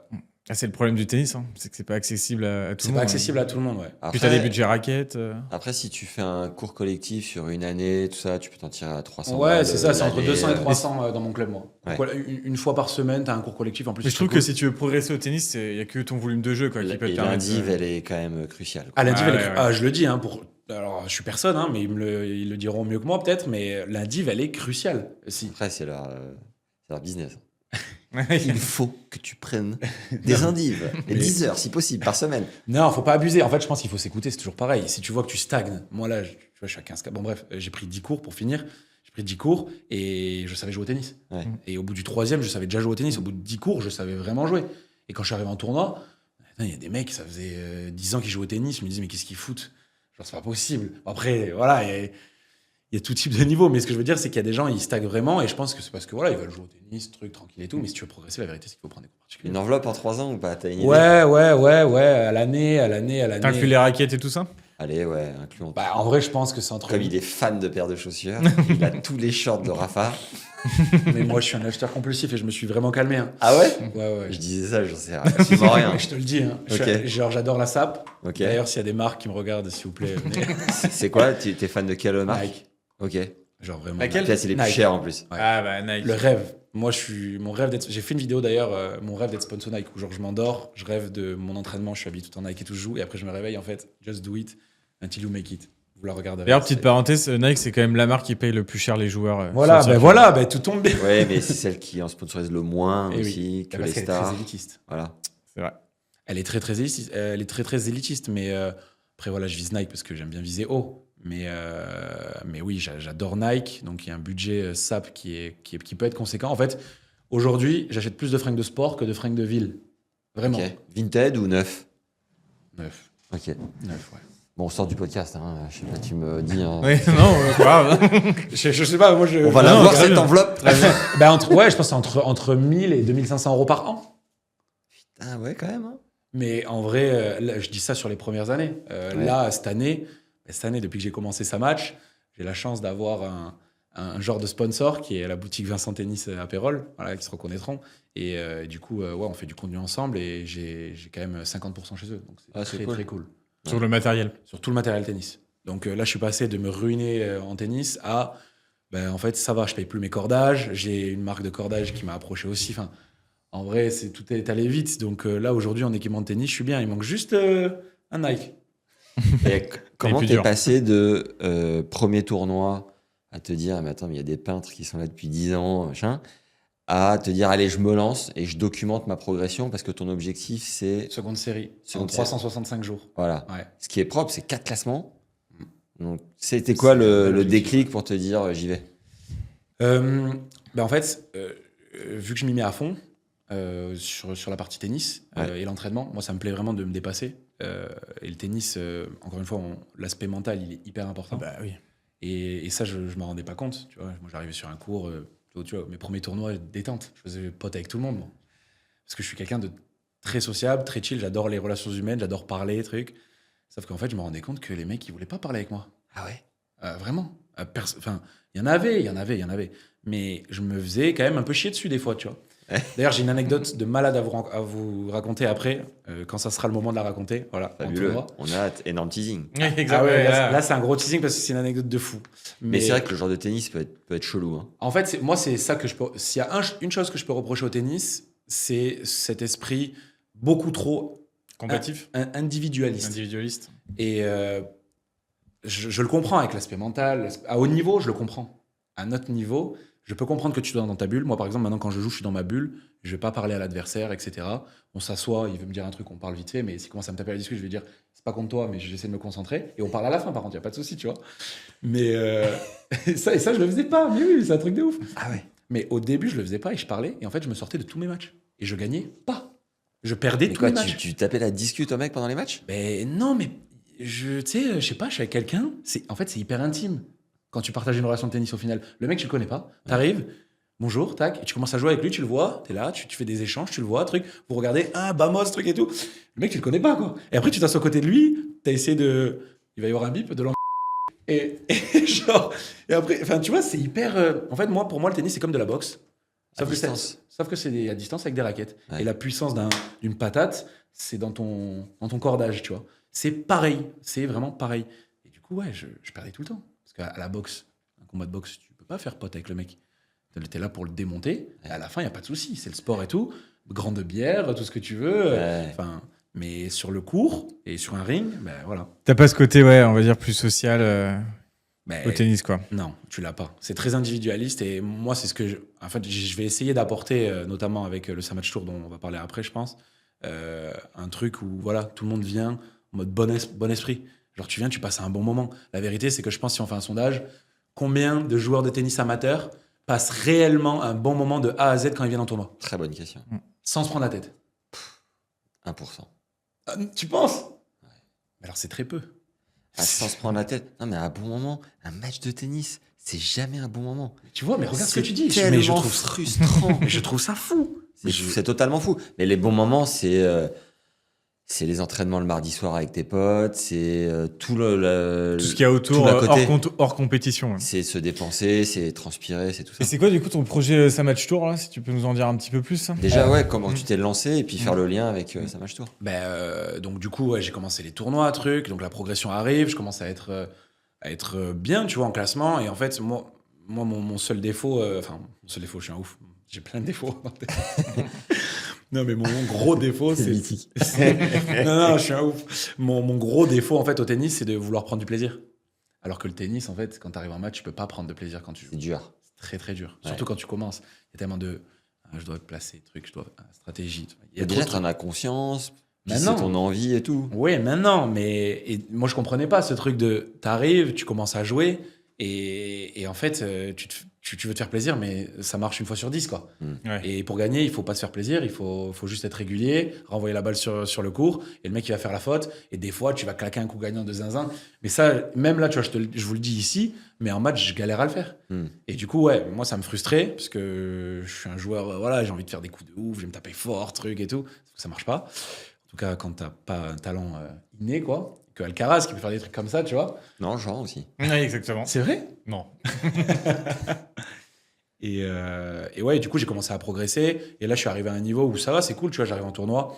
Ah, c'est le problème du tennis, hein. C'est que c'est pas accessible à tout le C'est monde. pas accessible à tout le monde, ouais. Puis t'as des budgets raquettes. Après, si tu fais un cours collectif sur une année, tout ça, tu peux t'en tirer à 300 Ouais, balles. c'est ça, c'est entre l'année, 200 et 300 dans mon club, moi. Ouais. Donc, voilà, une fois par semaine, tu as un cours collectif en plus. Mais je c'est trouve cool. que si tu veux progresser au tennis, il y a que ton volume de jeu quoi, qui peut te Et permettre. l'indiv, elle est quand même cruciale, quoi. Ah, l'indiv, Ah, elle est- ouais, ouais. ah, je le dis, hein, alors je suis personne, hein, mais ils le diront mieux que moi peut-être, mais l'indiv, elle est cruciale. Si. Après, c'est leur business. Ouais. Il faut que tu prennes des indives, et 10 heures si possible par semaine. Non, faut pas abuser. En fait, je pense qu'il faut s'écouter, c'est toujours pareil. Si tu vois que tu stagnes, moi là, tu vois, je suis à 15 Bon, bref, j'ai pris 10 cours pour finir. J'ai pris 10 cours et je savais jouer au tennis. Ouais. Et au bout du 3e, je savais déjà jouer au tennis. Au bout de 10 cours, je savais vraiment jouer. Et quand je suis arrivé en tournoi, il y a des mecs, ça faisait 10 ans qu'ils jouent au tennis. Je me disais, mais qu'est-ce qu'ils foutent? Genre, c'est pas possible. Après, voilà, il y a tout type de niveau. Mais ce que je veux dire, c'est qu'il y a des gens, ils stagnent vraiment. Et je pense que c'est parce que voilà, ils veulent jouer au tennis, truc, tranquille et tout. Mais si tu veux progresser, la vérité, c'est qu'il faut prendre des cours particuliers. Une enveloppe en 3 ans ou pas? T'as une idée? Ouais, à l'année. T'inclus les raquettes et tout ça? Allez, ouais, incluons. Bah, en vrai, je pense que c'est entre. Comme il est fan de paires de chaussures, il a tous les shorts de Rafa. Mais moi, je suis un acheteur compulsif et je me suis vraiment calmé. Hein. Ah ouais? Ouais. Je disais ça, j'en sais absolument rien. Je te le dis. Hein. Ok. Genre, j'adore la sape. Ok. D'ailleurs, s'il y a des marques qui me regardent, s'il vous plaît, venez. C'est quoi? T'es fan de quelle marque? Nike. Ok. Genre vraiment. Laquelle? Peut-être c'est les plus Nike. chers en plus. Ouais. Ah bah Nike. Le rêve. Moi, mon rêve d'être. J'ai fait une vidéo d'ailleurs, mon rêve d'être sponsor Nike, où genre je m'endors, je rêve de mon entraînement, je suis habillé tout en Nike et tout, je joue, et après je me réveille, en fait, just do it until you make it. Vous la regarderez. D'ailleurs, petite c'est- parenthèse, Nike c'est quand même la marque qui paye le plus cher les joueurs. Voilà, sur le ben circuit. voilà, tout tombe bien. Ouais, mais c'est celle qui en sponsorise le moins Eh aussi que Parce les qu'elle est très stars. élitiste. Voilà. C'est vrai. Elle est très élitiste. Elle est très élitiste, mais après voilà, je vise Nike parce que j'aime bien viser haut. Mais oui, j'adore Nike, donc il y a un budget SAP qui peut être conséquent. En fait, aujourd'hui, j'achète plus de fringues de sport que de fringues de ville. Vraiment. Ok. Vinted ou neuf? Neuf. Ok. Neuf, ouais. Bon, on sort du podcast, hein. Je sais pas, tu me dis. Hein. Oui, non, c'est pas grave. Je sais pas, moi je. On va Non, la voir très cette bien. enveloppe. Ben, ouais, je pense que c'est entre 1000 et 2500 euros par an. Ah ouais, quand même. Hein. Mais en vrai, là, je dis ça sur les premières années. Ouais. Là, cette année, depuis que j'ai commencé ça match, j'ai la chance d'avoir un genre de sponsor qui est la boutique Vincent Tennis à Pérol, voilà, qui se reconnaîtront. Et du coup, ouais, on fait du contenu ensemble et j'ai quand même 50% chez eux. Donc c'est Ah, c'est très, cool. très cool. Sur le matériel. Sur tout le matériel tennis. Donc là, je suis passé de me ruiner en tennis à, en fait, ça va, je paye plus mes cordages. J'ai une marque de cordage qui m'a approché aussi. Enfin, en vrai, tout est allé vite. Donc là, aujourd'hui, en équipement de tennis, je suis bien. Il manque juste un Nike. Et comment plus t'es dur. passé de premier tournoi à te dire, mais attends, mais il y a des peintres qui sont là depuis 10 ans, machin, à te dire, allez, je me lance et je documente ma progression parce que ton objectif, c'est. Seconde série. Seconde en 365 jours. Voilà. Ouais. Ce qui est propre, c'est 4 classements. Donc, c'était quoi le l'objectif. déclic pour te dire, j'y vais? En fait, vu que je m'y mets à fond sur la partie tennis Ouais. et l'entraînement, moi, ça me plaît vraiment de me dépasser. Et le tennis, encore une fois, l'aspect mental, il est hyper important. Bah oui. Et ça, je ne m'en rendais pas compte. Tu vois. Moi, j'arrivais sur un cours, tu vois, mes premiers tournois, détente. Je faisais pote avec tout le monde. Moi. Parce que je suis quelqu'un de très sociable, très chill. J'adore les relations humaines, j'adore parler, trucs. Sauf qu'en fait, je me rendais compte que les mecs, ils voulaient pas parler avec moi. Ah ouais? Vraiment. Enfin, il y en avait. Mais je me faisais quand même un peu chier dessus des fois, tu vois. D'ailleurs, j'ai une anecdote de malade à vous raconter après, quand ça sera le moment de la raconter. Voilà, on Fabuleux. tournera. On a hâte. Énorme teasing. Ah ouais, là, c'est un gros teasing parce que c'est une anecdote de fou. Mais c'est vrai que le genre de tennis peut être chelou. Hein. En fait, moi, c'est ça que je peux. S'il y a une chose que je peux reprocher au tennis, c'est cet esprit beaucoup trop Combatif. individualiste. Individualiste. Et je le comprends avec l'aspect mental. À haut niveau, je le comprends. À notre niveau, Je peux comprendre que tu sois dans ta bulle. Moi, par exemple, maintenant, quand je joue, je suis dans ma bulle. Je vais pas parler à l'adversaire, etc. On s'assoit, il veut me dire un truc, on parle vite fait, mais s'il commence à me taper à la discussion, je vais dire, c'est pas contre toi, mais j'essaie de me concentrer. Et on parle à la fin, par contre, il n'y a pas de souci, tu vois. Mais et ça, je le faisais pas. Mais oui, c'est un truc de ouf. Ah ouais. Mais au début, je le faisais pas et je parlais. Et en fait, je me sortais de tous mes matchs. Et je gagnais pas. Je perdais Mais tous quoi, mes matchs. tu tapais la discute au mec pendant les matchs? Ben non, mais tu sais, je sais pas, je suis avec quelqu'un. En fait, c'est hyper intime quand tu partages une relation de tennis au final. Le mec, tu le connais pas. T'arrives, bonjour, tac, et tu commences à jouer avec lui, tu le vois, t'es là, tu fais des échanges, tu le vois, truc. Vous regardez, ah, Bamos, truc et tout. Le mec, tu le connais pas, quoi. Et après, tu t'assois à côté de lui, t'as essayé de. Il va y avoir un bip de l'en. Et genre. Et après, enfin, tu vois, c'est hyper. En fait, pour moi, le tennis, c'est comme de la boxe. À distance. Sauf que c'est à distance avec des raquettes. Ouais. Et la puissance d'une patate, c'est dans ton cordage, tu vois. C'est pareil. C'est vraiment pareil. Et du coup, ouais, je perdais tout le temps. Parce qu'à la boxe, un combat de boxe, tu peux pas faire pote avec le mec. T'es là pour le démonter. Et à la fin, il n'y a pas de souci. C'est le sport et tout. Grande bière, tout ce que tu veux. Ouais. Enfin, mais sur le court et sur un ring, ben voilà. T'as pas ce côté, ouais, on va dire plus social Ben, au tennis, quoi. non, tu l'as pas. C'est très individualiste et moi, c'est ce que en fait, je vais essayer d'apporter, notamment avec le Samatch Tour dont on va parler après, je pense, un truc où voilà, tout le monde vient en mode bon esprit. Genre, tu viens, tu passes un bon moment. La vérité, c'est que je pense, si on fait un sondage, combien de joueurs de tennis amateurs passent réellement un bon moment de A à Z quand ils viennent en tournoi, Très bonne question. sans se prendre la tête? 1%. Ah, tu penses? Mais alors, c'est très peu. Ah, sans se prendre la tête. Non, mais à un bon moment, un match de tennis, c'est jamais un bon moment. Tu vois, mais regarde ce que tu dis. C'est Mais je tellement trouve frustrant. mais je trouve ça fou. C'est totalement fou. Mais les bons moments, c'est les entraînements le mardi soir avec tes potes, c'est tout Tout ce qu'il y a autour, tout l'à côté. hors compétition. Ouais. C'est se dépenser, c'est transpirer, c'est tout ça. Et c'est quoi, du coup, ton projet Samatch Tour, là, si tu peux nous en dire un petit peu plus? Déjà, ouais, comment tu t'es lancé et puis faire le lien avec Samatch Tour. Donc du coup, ouais, j'ai commencé les tournois, trucs. Donc la progression arrive, je commence à être bien, tu vois, en classement. Et en fait, moi mon seul défaut, mon seul défaut, je suis un ouf. J'ai plein de défauts. Non, mais mon gros défaut, c'est mythique. non, je suis un ouf. Mon gros défaut, en fait, au tennis, c'est de vouloir prendre du plaisir. Alors que le tennis, en fait, quand tu arrives en match, tu peux pas prendre de plaisir quand tu joues. C'est dur. C'est très, très dur. Ouais. Surtout quand tu commences. Il y a tellement de... je dois placer, truc, stratégie. Il y a Déjà, trop de tu en as conscience, puis Maintenant. c'est ton envie et tout. Oui, maintenant, mais moi je comprenais pas ce truc de t'arrives, tu commences à jouer et en fait tu veux te faire plaisir, mais ça marche une fois sur 10 quoi. Ouais. Et pour gagner, il faut pas se faire plaisir, il faut juste être régulier, renvoyer la balle sur le court et le mec il va faire la faute et des fois tu vas claquer un coup gagnant de zinzin. Mais ça, même là, tu vois, je vous le dis ici, mais en match je galère à le faire. Et du coup, ouais, moi ça me frustrait parce que je suis un joueur, voilà, j'ai envie de faire des coups de ouf, je vais me taper fort, truc et tout, ça marche pas. En tout cas, quand t'as pas un talent inné, quoi, que Alcaraz qui peut faire des trucs comme ça, tu vois. Non, genre aussi. Ouais, exactement. C'est vrai. Non. Et ouais, du coup, j'ai commencé à progresser. Et là, je suis arrivé à un niveau où ça va, c'est cool, tu vois. J'arrive en tournoi,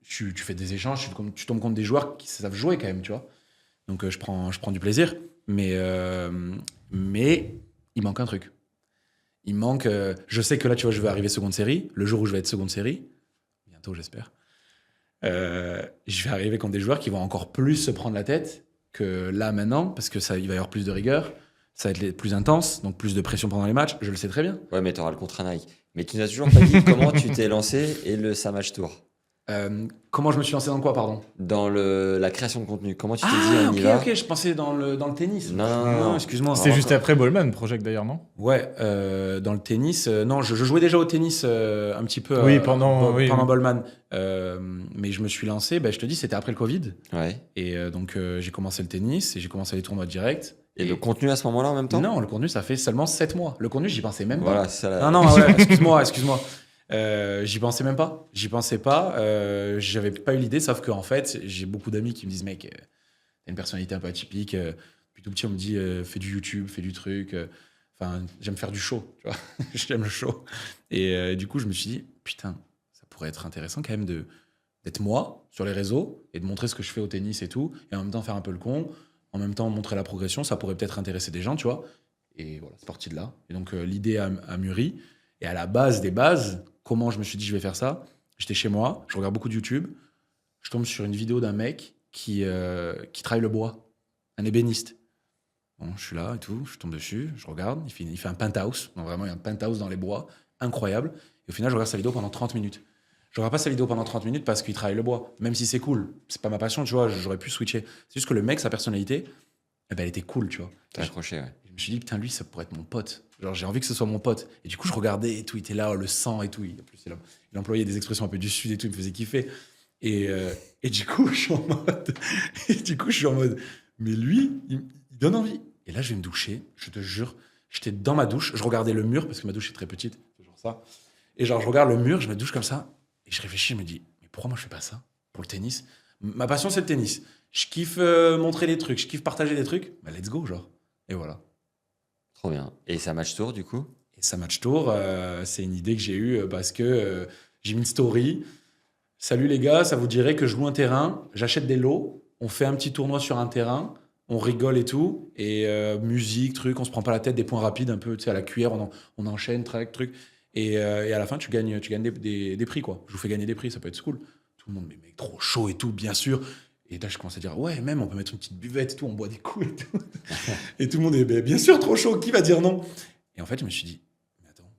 tu fais des échanges, tu tombes contre des joueurs qui savent jouer quand même, tu vois. Donc, je prends du plaisir. Mais il manque un truc. Il manque. Je sais que là, tu vois, je vais arriver seconde série. Le jour où je vais être seconde série, bientôt, j'espère. Je vais arriver contre des joueurs qui vont encore plus se prendre la tête que là maintenant, parce que il va y avoir plus de rigueur, ça va être plus intense, donc plus de pression pendant les matchs, je le sais très bien. Ouais, mais t'auras le contre Nike. Mais tu n'as toujours pas dit comment tu t'es lancé et le Samatch Tour. Comment je me suis lancé dans quoi, pardon? Dans la création de contenu. Comment tu t'es dit, on y va? ok, je pensais dans le tennis. Non. Excuse-moi. C'était juste après Ballman Project d'ailleurs, non? Ouais, dans le tennis, non, je jouais déjà au tennis un petit peu Oui, pendant Ballman. Mais je me suis lancé, je te dis, c'était après le Covid. Ouais. Et donc, j'ai commencé le tennis et j'ai commencé les tournois directs. Et le contenu à ce moment-là en même temps? Non, le contenu, ça fait seulement 7 mois. Le contenu, j'y pensais même pas. Voilà, c'est ça. Non, ouais, excuse-moi. J'y pensais même pas. J'avais pas eu l'idée, sauf qu'en fait, j'ai beaucoup d'amis qui me disent, mec, t'as une personnalité un peu atypique. Depuis tout petit, on me dit, fais du YouTube, fais du truc. Enfin, j'aime faire du show, tu vois. J'aime le show. Et du coup, je me suis dit, putain, ça pourrait être intéressant quand même d'être moi sur les réseaux et de montrer ce que je fais au tennis et tout. Et en même temps, faire un peu le con. En même temps, montrer la progression. Ça pourrait peut-être intéresser des gens, tu vois. Et voilà, c'est parti de là. Et donc, l'idée a mûri. Et à la base des bases, comment je me suis dit je vais faire ça? J'étais chez moi, je regarde beaucoup de YouTube, je tombe sur une vidéo d'un mec qui travaille le bois, un ébéniste. Bon, je suis là et tout, je tombe dessus, je regarde, il fait un penthouse, donc vraiment il y a un penthouse dans les bois, incroyable. Et au final, je regarde sa vidéo pendant 30 minutes. Je regarde pas sa vidéo pendant 30 minutes parce qu'il travaille le bois, même si c'est cool. C'est pas ma passion, tu vois, j'aurais pu switcher. C'est juste que le mec, sa personnalité, eh ben, elle était cool, tu vois. T'as accroché, ouais. Je me suis dit, putain, lui, ça pourrait être mon pote. Genre, j'ai envie que ce soit mon pote. Et du coup, je regardais et tout, il était là, le sang et tout. En plus, il employait des expressions un peu du sud et tout, il me faisait kiffer. Et du coup, je suis en mode. Et du coup, je suis en mode. Mais lui, il donne envie. Et là, je vais me doucher, je te jure. J'étais dans ma douche, je regardais le mur, parce que ma douche est très petite, toujours ça. Et genre, je regarde le mur, je me douche comme ça, et je réfléchis, je me dis, mais pourquoi moi je fais pas ça pour le tennis? Ma passion, c'est le tennis. Je kiffe montrer des trucs, je kiffe partager des trucs. Bah, let's go, genre. Et voilà. Trop bien. Et ça match tour, du coup? Et ça match tour, c'est une idée que j'ai eue parce que j'ai mis une story. Salut les gars, ça vous dirait que je loue un terrain, j'achète des lots, on fait un petit tournoi sur un terrain, on rigole et tout, et musique, truc, on se prend pas la tête, des points rapides, un peu, tu sais, à la cuillère, on enchaîne, truc. Et à la fin, tu gagnes des prix, quoi. Je vous fais gagner des prix, ça peut être cool. Tout le monde, mais mec, trop chaud et tout, bien sûr. Et là, je commence à dire, ouais, même, on peut mettre une petite buvette et tout, on boit des coups et tout. Et tout le monde est, bien sûr, trop chaud, qui va dire non? Et en fait, je me suis dit, mais attends,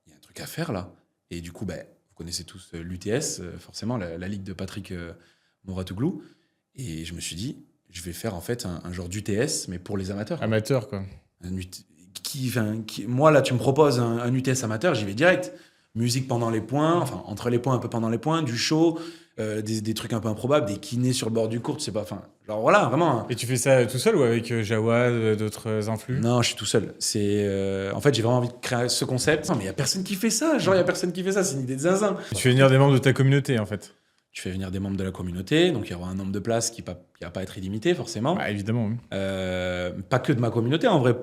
il y a un truc à faire là. Et du coup, vous connaissez tous l'UTS, forcément, la ligue de Patrick Mouratoglou. Et je me suis dit, je vais faire en fait un genre d'UTS, mais pour les amateurs. Amateur, quoi. Moi, là, tu me proposes un UTS amateur, j'y vais direct. Musique pendant les points, enfin, entre les points, un peu pendant les points, du show, des trucs un peu improbables, des kinés sur le bord du court, tu sais pas, enfin, genre voilà, vraiment. Et tu fais ça tout seul ou avec Jawad, d'autres influx? Non, je suis tout seul. En fait, j'ai vraiment envie de créer ce concept. Non, mais il y a personne qui fait ça. Genre, il y a personne qui fait ça. C'est une idée de zinzin. Tu fais venir des membres de ta communauté, en fait. Tu fais venir des membres de la communauté, donc il y aura un nombre de places qui va pas être illimité, forcément. Bah, évidemment, oui. Pas que de ma communauté, en vrai.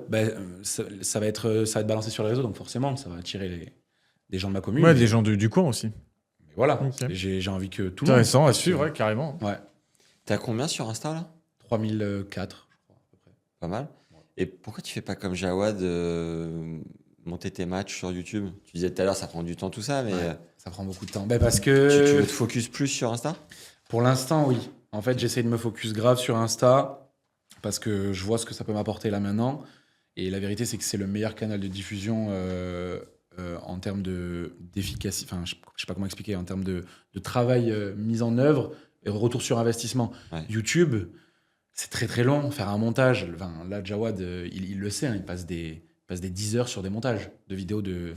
Ça va être balancé sur les réseaux, donc forcément, ça va attirer des gens de ma commune. Ouais, des gens du coin aussi. Mais voilà, Ok. j'ai envie que tout le monde... Intéressant à suivre, ouais, carrément. Ouais, T'as combien sur Insta, là? 3004, je crois, à peu près. Pas mal. Et pourquoi tu fais pas comme Jawad, monter tes matchs sur YouTube? Tu disais tout à l'heure, ça prend du temps, tout ça, mais Ouais, ça prend beaucoup de temps. Parce tu que... veux te focus plus sur Insta? Pour l'instant, oui. En fait, j'essaie de me focus grave sur Insta parce que je vois ce que ça peut m'apporter là maintenant. Et la vérité, c'est que c'est le meilleur canal de diffusion en termes d'efficacité. Enfin, je sais pas comment expliquer. En termes de travail mis en œuvre et retour sur investissement. Ouais. YouTube, c'est très très long. Faire un montage. Enfin, là, Jawad, il le sait. Hein, il passe des 10 heures sur des montages de vidéos de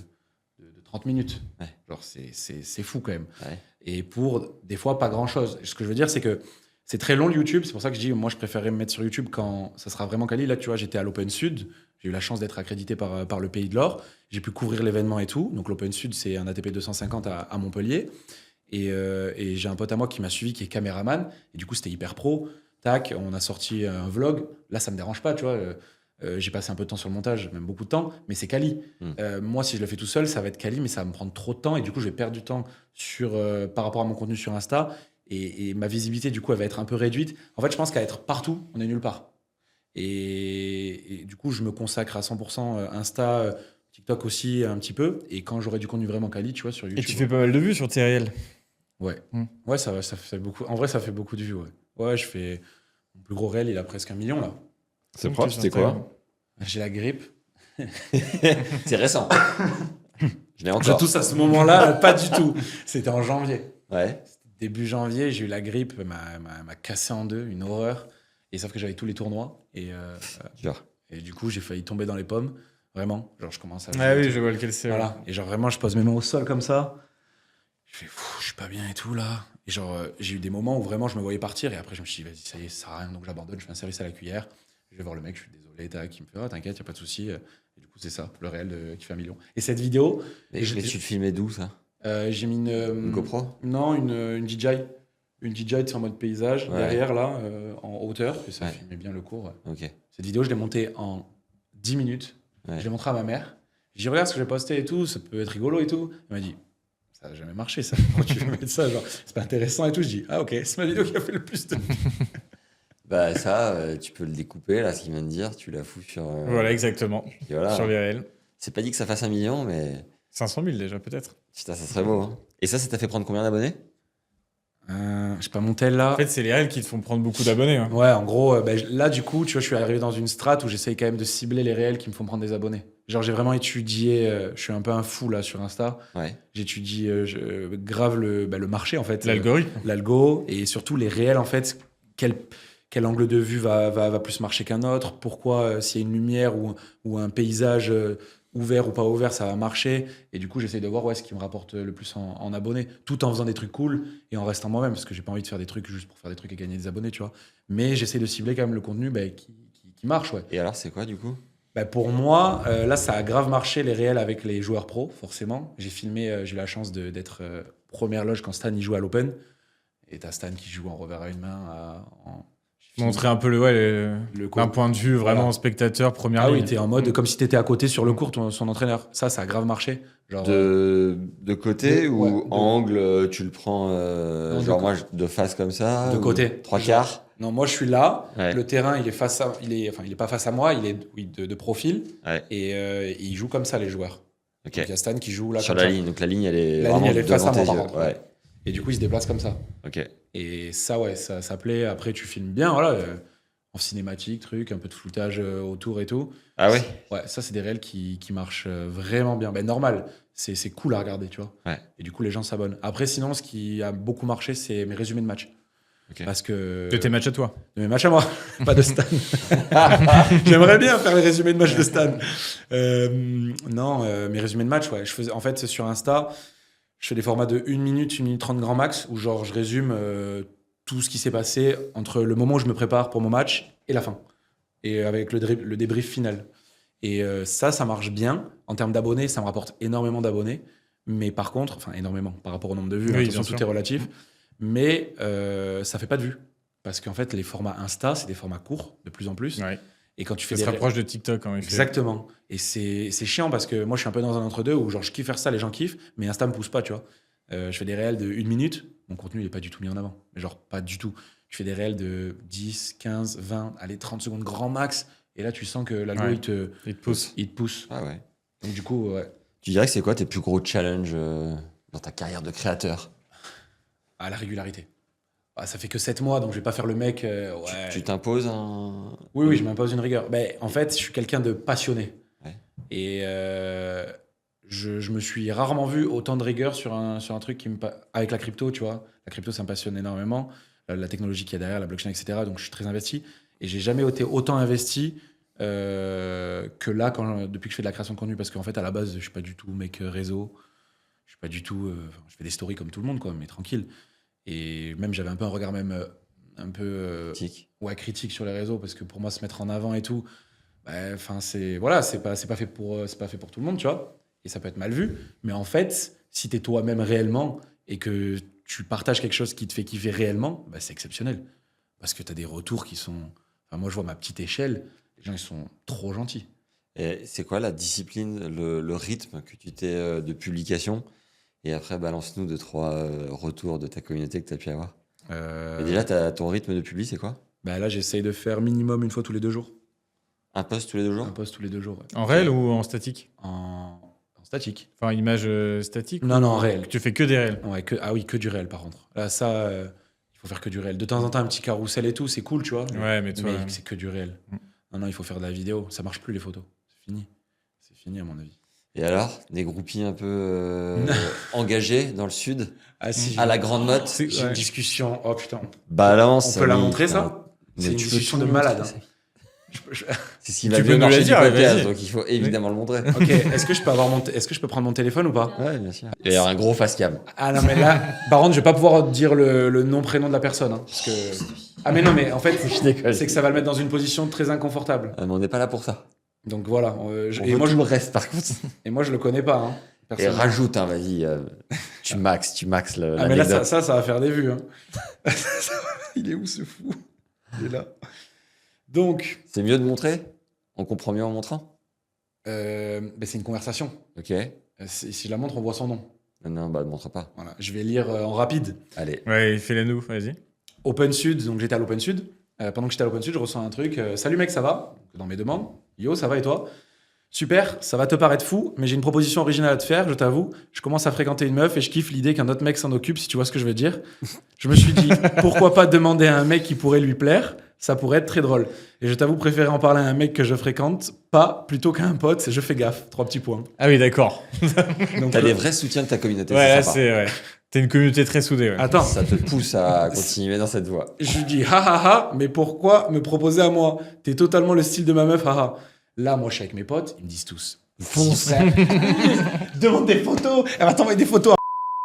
30 minutes. Ouais. Genre, c'est fou quand même. Ouais. Et pour des fois pas grand chose. Ce que je veux dire, c'est que c'est très long le YouTube. C'est pour ça que je dis, moi, je préférerais me mettre sur YouTube quand ça sera vraiment quali. Là, tu vois, j'étais à l'Open Sud. J'ai eu la chance d'être accrédité par le Pays de l'Or. J'ai pu couvrir l'événement et tout. Donc, l'Open Sud, c'est un ATP 250 à Montpellier. Et j'ai un pote à moi qui m'a suivi, qui est caméraman. Et du coup, c'était hyper pro. Tac, on a sorti un vlog. Là, ça me dérange pas, tu vois. J'ai passé un peu de temps sur le montage, même beaucoup de temps, mais c'est quali. Moi, si je le fais tout seul, ça va être quali, mais ça va me prendre trop de temps et du coup, je vais perdre du temps par rapport à mon contenu sur Insta et ma visibilité, du coup, elle va être un peu réduite. En fait, je pense qu'à être partout, on est nulle part. Et du coup, je me consacre à 100% Insta, TikTok aussi un petit peu. Et quand j'aurai du contenu vraiment quali, tu vois, sur YouTube. Et tu fais pas mal de vues sur tes réels. Ouais, ouais, ça fait beaucoup. En vrai, ça fait beaucoup de vues, ouais. Ouais, je fais. Mon plus gros réel, il a presque 1 million là. C'est Ok, propre, sur c'était Instagram. quoi? J'ai la grippe. C'est récent. Je l'ai Je encore. tousse à ce moment-là, pas du tout. C'était en janvier. Ouais. Début janvier, j'ai eu la grippe, m'a cassé en deux, une horreur. Et sauf que j'avais tous les tournois. Dur. Et du coup, j'ai failli tomber dans les pommes. Vraiment. Genre, je commence à jouer. Ah oui, je vois lequel c'est. Ouais. Voilà. Et genre, vraiment, je pose mes mains au sol comme ça. Je fais, je suis pas bien et tout, là. Et genre, j'ai eu des moments où vraiment, je me voyais partir. Et après, je me suis dit, vas-y, ça y est, ça sert à rien. Donc, j'abandonne. Je fais un service à la cuillère. Je vais voir le mec, je suis désolé, tac. Il me fait, oh, t'inquiète, y a pas de souci. Et du coup, c'est ça, le réel qui fait 1 million. Et cette vidéo. Mais tu le filmais d'où, ça? J'ai mis Une GoPro? Non, une DJI. Une DJI, c'est en mode paysage, Ouais. derrière, là, en hauteur. Et ça Ouais. filmait bien le cours. Ouais. Ok. Cette vidéo, je l'ai montée en 10 minutes. Ouais. Je l'ai montrée à ma mère. J'ai dit, regarde ce que j'ai posté et tout, ça peut être rigolo et tout. Elle m'a dit, ça n'a jamais marché, ça. Pourquoi tu veux mettre ça? Genre, c'est pas intéressant et tout. Je dis, ah, ok, c'est ma vidéo qui a fait le plus de. Bah, ça, tu peux le découper, là, ce qu'il vient de dire. Tu la fous sur. Voilà, exactement. Et voilà. Sur les réels. C'est pas dit que ça fasse 1 million, mais. 500 000 déjà, peut-être. Putain, ça serait beau. Hein. Et ça t'a fait prendre combien d'abonnés? Je sais pas, mon tel là. En fait, c'est les réels qui te font prendre beaucoup d'abonnés. Hein. Ouais, en gros, là, du coup, tu vois, je suis arrivé dans une strate où j'essaye quand même de cibler les réels qui me font prendre des abonnés. Genre, j'ai vraiment étudié, je suis un peu un fou là sur Insta. Ouais. J'étudie grave le marché en fait. L'algorithme. L'algo et surtout les réels en fait. Quel angle de vue va plus marcher qu'un autre. Pourquoi, s'il y a une lumière ou un paysage ouvert ou pas ouvert, ça va marcher. Et du coup, j'essaye de voir ce qui me rapporte le plus en abonnés, tout en faisant des trucs cool et en restant moi-même, parce que j'ai pas envie de faire des trucs juste pour faire des trucs et gagner des abonnés, tu vois. Mais j'essaie de cibler quand même le contenu qui marche, ouais. Et alors, c'est quoi du coup? Pour moi, là, ça a grave marché les réels avec les joueurs pro, forcément. J'ai filmé, j'ai eu la chance d'être première loge quand Stan y joue à l'Open. Et t'as Stan qui joue en revers à une main. Montrer un peu un point de vue vraiment Voilà. spectateur, première Ah ligne. oui, t'es en mode comme si t'étais à côté sur le court, son entraîneur. Ça a grave marché. Genre, De côté ou ouais, angle, tu le prends Non, genre de moi de face comme ça De ou côté. trois Genre- quarts? Non, moi je suis là. Ouais. Le terrain, il est il est pas face à moi, il est de profil. Ouais. Et il joue comme ça les joueurs. Ok. Donc il y a Stan qui joue là Sur comme la ça. ligne, donc la ligne elle est La vraiment ligne, elle est face devant à moi tes par yeux. contre. Ouais. Et du coup, il se déplace comme ça. Ok. Et ça, ouais, ça plaît. Après, tu filmes bien, voilà, en cinématique, truc, un peu de floutage autour et tout. Ah ouais. Ouais, ça, c'est des réels qui marchent vraiment bien. Normal, c'est cool à regarder, tu vois. Ouais. Et du coup, les gens s'abonnent. Après, sinon, ce qui a beaucoup marché, c'est mes résumés de matchs. Ok. Parce que. De tes matchs à toi. De mes matchs à moi, pas de Stan. J'aimerais bien faire les résumés de matchs de Stan. Non, mes résumés de matchs, ouais. En fait, sur Insta, je fais des formats de 1 minute 30 grand max, où genre je résume tout ce qui s'est passé entre le moment où je me prépare pour mon match et la fin. Et avec le débrief final. Et ça marche bien. En termes d'abonnés, ça me rapporte énormément d'abonnés. Mais par contre, enfin énormément par rapport au nombre de vues, Oui, attention, bien sûr. tout est relatif. Mais ça fait pas de vues. Parce qu'en fait, les formats Insta, c'est des formats courts, de plus en plus. Ouais. Et quand tu fais Ça se des rapproche de TikTok en effet. Exactement. Et c'est chiant parce que moi, je suis un peu dans un entre-deux où genre je kiffe faire ça, les gens kiffent, mais Insta me pousse pas, tu vois. Je fais des réels de 1 minute, mon contenu il est pas du tout mis en avant. Mais genre pas du tout. Je fais des réels de 10, 15, 20, allez, 30 secondes grand max. Et là, tu sens que l'algo, Ouais. il te pousse. pousse. Ah ouais. Donc du coup, ouais, Tu dirais que c'est quoi tes plus gros challenges dans ta carrière de créateur? à la régularité. Ça fait que 7 mois, donc je vais pas faire le mec. Ouais. Tu t'imposes un. Oui, je m'impose une rigueur. En fait, je suis quelqu'un de passionné. Ouais. Et je me suis rarement vu autant de rigueur sur un truc avec la crypto, tu vois. La crypto, ça me passionne énormément. La technologie qu'il y a derrière, la blockchain, etc. Donc, je suis très investi. Et j'ai jamais été autant investi que là, depuis que je fais de la création de contenu. Parce qu'en fait, à la base, je suis pas du tout mec réseau. Je suis pas du tout... je fais des stories comme tout le monde, quoi, mais tranquille. Et même, j'avais un peu un regard même un peu... critique sur les réseaux, parce que pour moi, se mettre en avant et tout, c'est pas fait pour tout le monde, tu vois. Et ça peut être mal vu, mais en fait, si t'es toi-même réellement et que tu partages quelque chose qui te fait kiffer réellement, c'est exceptionnel, parce que t'as des retours qui sont... moi, je vois ma petite échelle, les gens ils sont trop gentils. Et c'est quoi la discipline, le rythme que tu t'es de publication? Et après, balance-nous 2-3 retours de ta communauté que tu as pu avoir. Et déjà, ton rythme de publi, c'est quoi? Là, j'essaye de faire minimum une fois tous les 2 jours. Un post tous les 2 jours? Un post tous les 2 jours. Ouais. En réel ou en statique? En statique. Enfin, image statique? Non, ou- non, en réel. Tu fais que des réels. Ouais, que du réel par contre. Là, ça, il faut faire que du réel. De temps en temps, un petit carrousel et tout, c'est cool, tu vois. Ouais, mais toi. Mais c'est que du réel. Non, il faut faire de la vidéo. Ça marche plus les photos. C'est fini. C'est fini à mon avis. Et alors, des groupies un peu engagés dans le sud, Ah si, à la grande motte? j'ai une discussion. Oh putain. Balance. On peut la Samy. montrer ça? Mais C'est une tu peux discussion tout de montrer, malade. Samy. Je- C'est ce qui Tu va peux bien nous la marcher du dire, podcast, vas-y. donc il faut évidemment le montrer. Ok, est-ce que je peux prendre mon téléphone ou pas? Ouais, bien sûr. Il va y avoir un gros face cam. Ah non, mais là, par contre, je vais pas pouvoir dire le nom, prénom de la personne. Hein, parce que... Ah, mais non, mais en fait, Je déconne. c'est que ça va le mettre dans une position très inconfortable. Mais on n'est pas là pour ça. Donc voilà. On et, veut moi, tout le reste, par contre. et moi, je le connais pas. Hein, Et personnellement. rajoute, hein, vas-y. Tu maxes Ah, mais là, l'anecdote. ça va faire des vues. Hein. Il est où ce fou? Il est là. Donc, C'est mieux de montrer? On comprend mieux en montrant? c'est une conversation. Ok. Si je la montre, on voit son nom. Non, ne montre pas. Voilà. Je vais lire en rapide. Allez. Ouais, fais-les nous, vas-y. Open Sud, donc j'étais à l'Open Sud. Pendant que j'étais à l'Open Sud, je reçois un truc. Salut mec, ça va? Dans mes demandes. Yo, ça va et toi? Super, ça va te paraître fou, mais j'ai une proposition originale à te faire, je t'avoue. Je commence à fréquenter une meuf et je kiffe l'idée qu'un autre mec s'en occupe, si tu vois ce que je veux dire. Je me suis dit, pourquoi pas demander à un mec qui pourrait lui plaire? Ça pourrait être très drôle. Et je t'avoue préférer en parler à un mec que je fréquente, pas plutôt qu'à un pote. Je fais gaffe. 3 petits points. Ah oui, d'accord. Donc, T'as des vrais soutiens de ta communauté. Ouais, là, sympa. c'est. Ouais. T'as une communauté très soudée. Ouais. Attends, Ça te pousse à continuer dans cette voie. je lui dis, ha ha ha, mais pourquoi me proposer à moi? T'es totalement le style de ma meuf, haha. Là, moi, je suis avec mes potes, ils me disent tous, fonce, frère. Demande des photos, elle va t'envoyer des photos.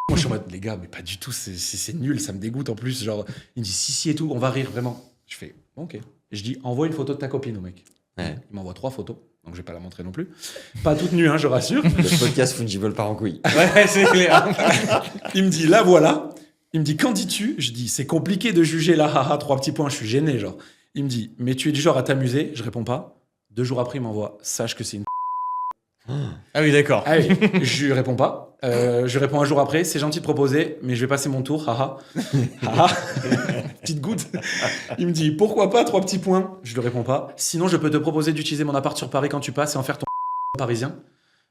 Moi, je suis en mode, les gars, mais pas du tout, c'est nul, ça me dégoûte en plus. Genre, il me dit, si et tout, on va rire, vraiment. Je fais, ok. Je dis, envoie une photo de ta copine au mec. Ouais. Il m'envoie 3 photos, donc je vais pas la montrer non plus. Pas toutes nues, hein, je rassure. Le podcast Fungible part en couille. Ouais, c'est clair. Il me dit, là, voilà. Il me dit, qu'en dis-tu? Je dis, c'est compliqué de juger là, haha, 3 petits points, je suis gêné, genre. Il me dit, mais tu es du genre à t'amuser? Je réponds pas. 2 jours après, il m'envoie, sache que c'est une. Ah oui, d'accord. Ah oui, je lui réponds pas. Je réponds un jour après, c'est gentil de proposer, mais je vais passer mon tour, haha. Haha. Petite goutte. Il me dit, pourquoi pas, 3 petits points? Je lui réponds pas. Sinon, je peux te proposer d'utiliser mon appart sur Paris quand tu passes et en faire ton parisien.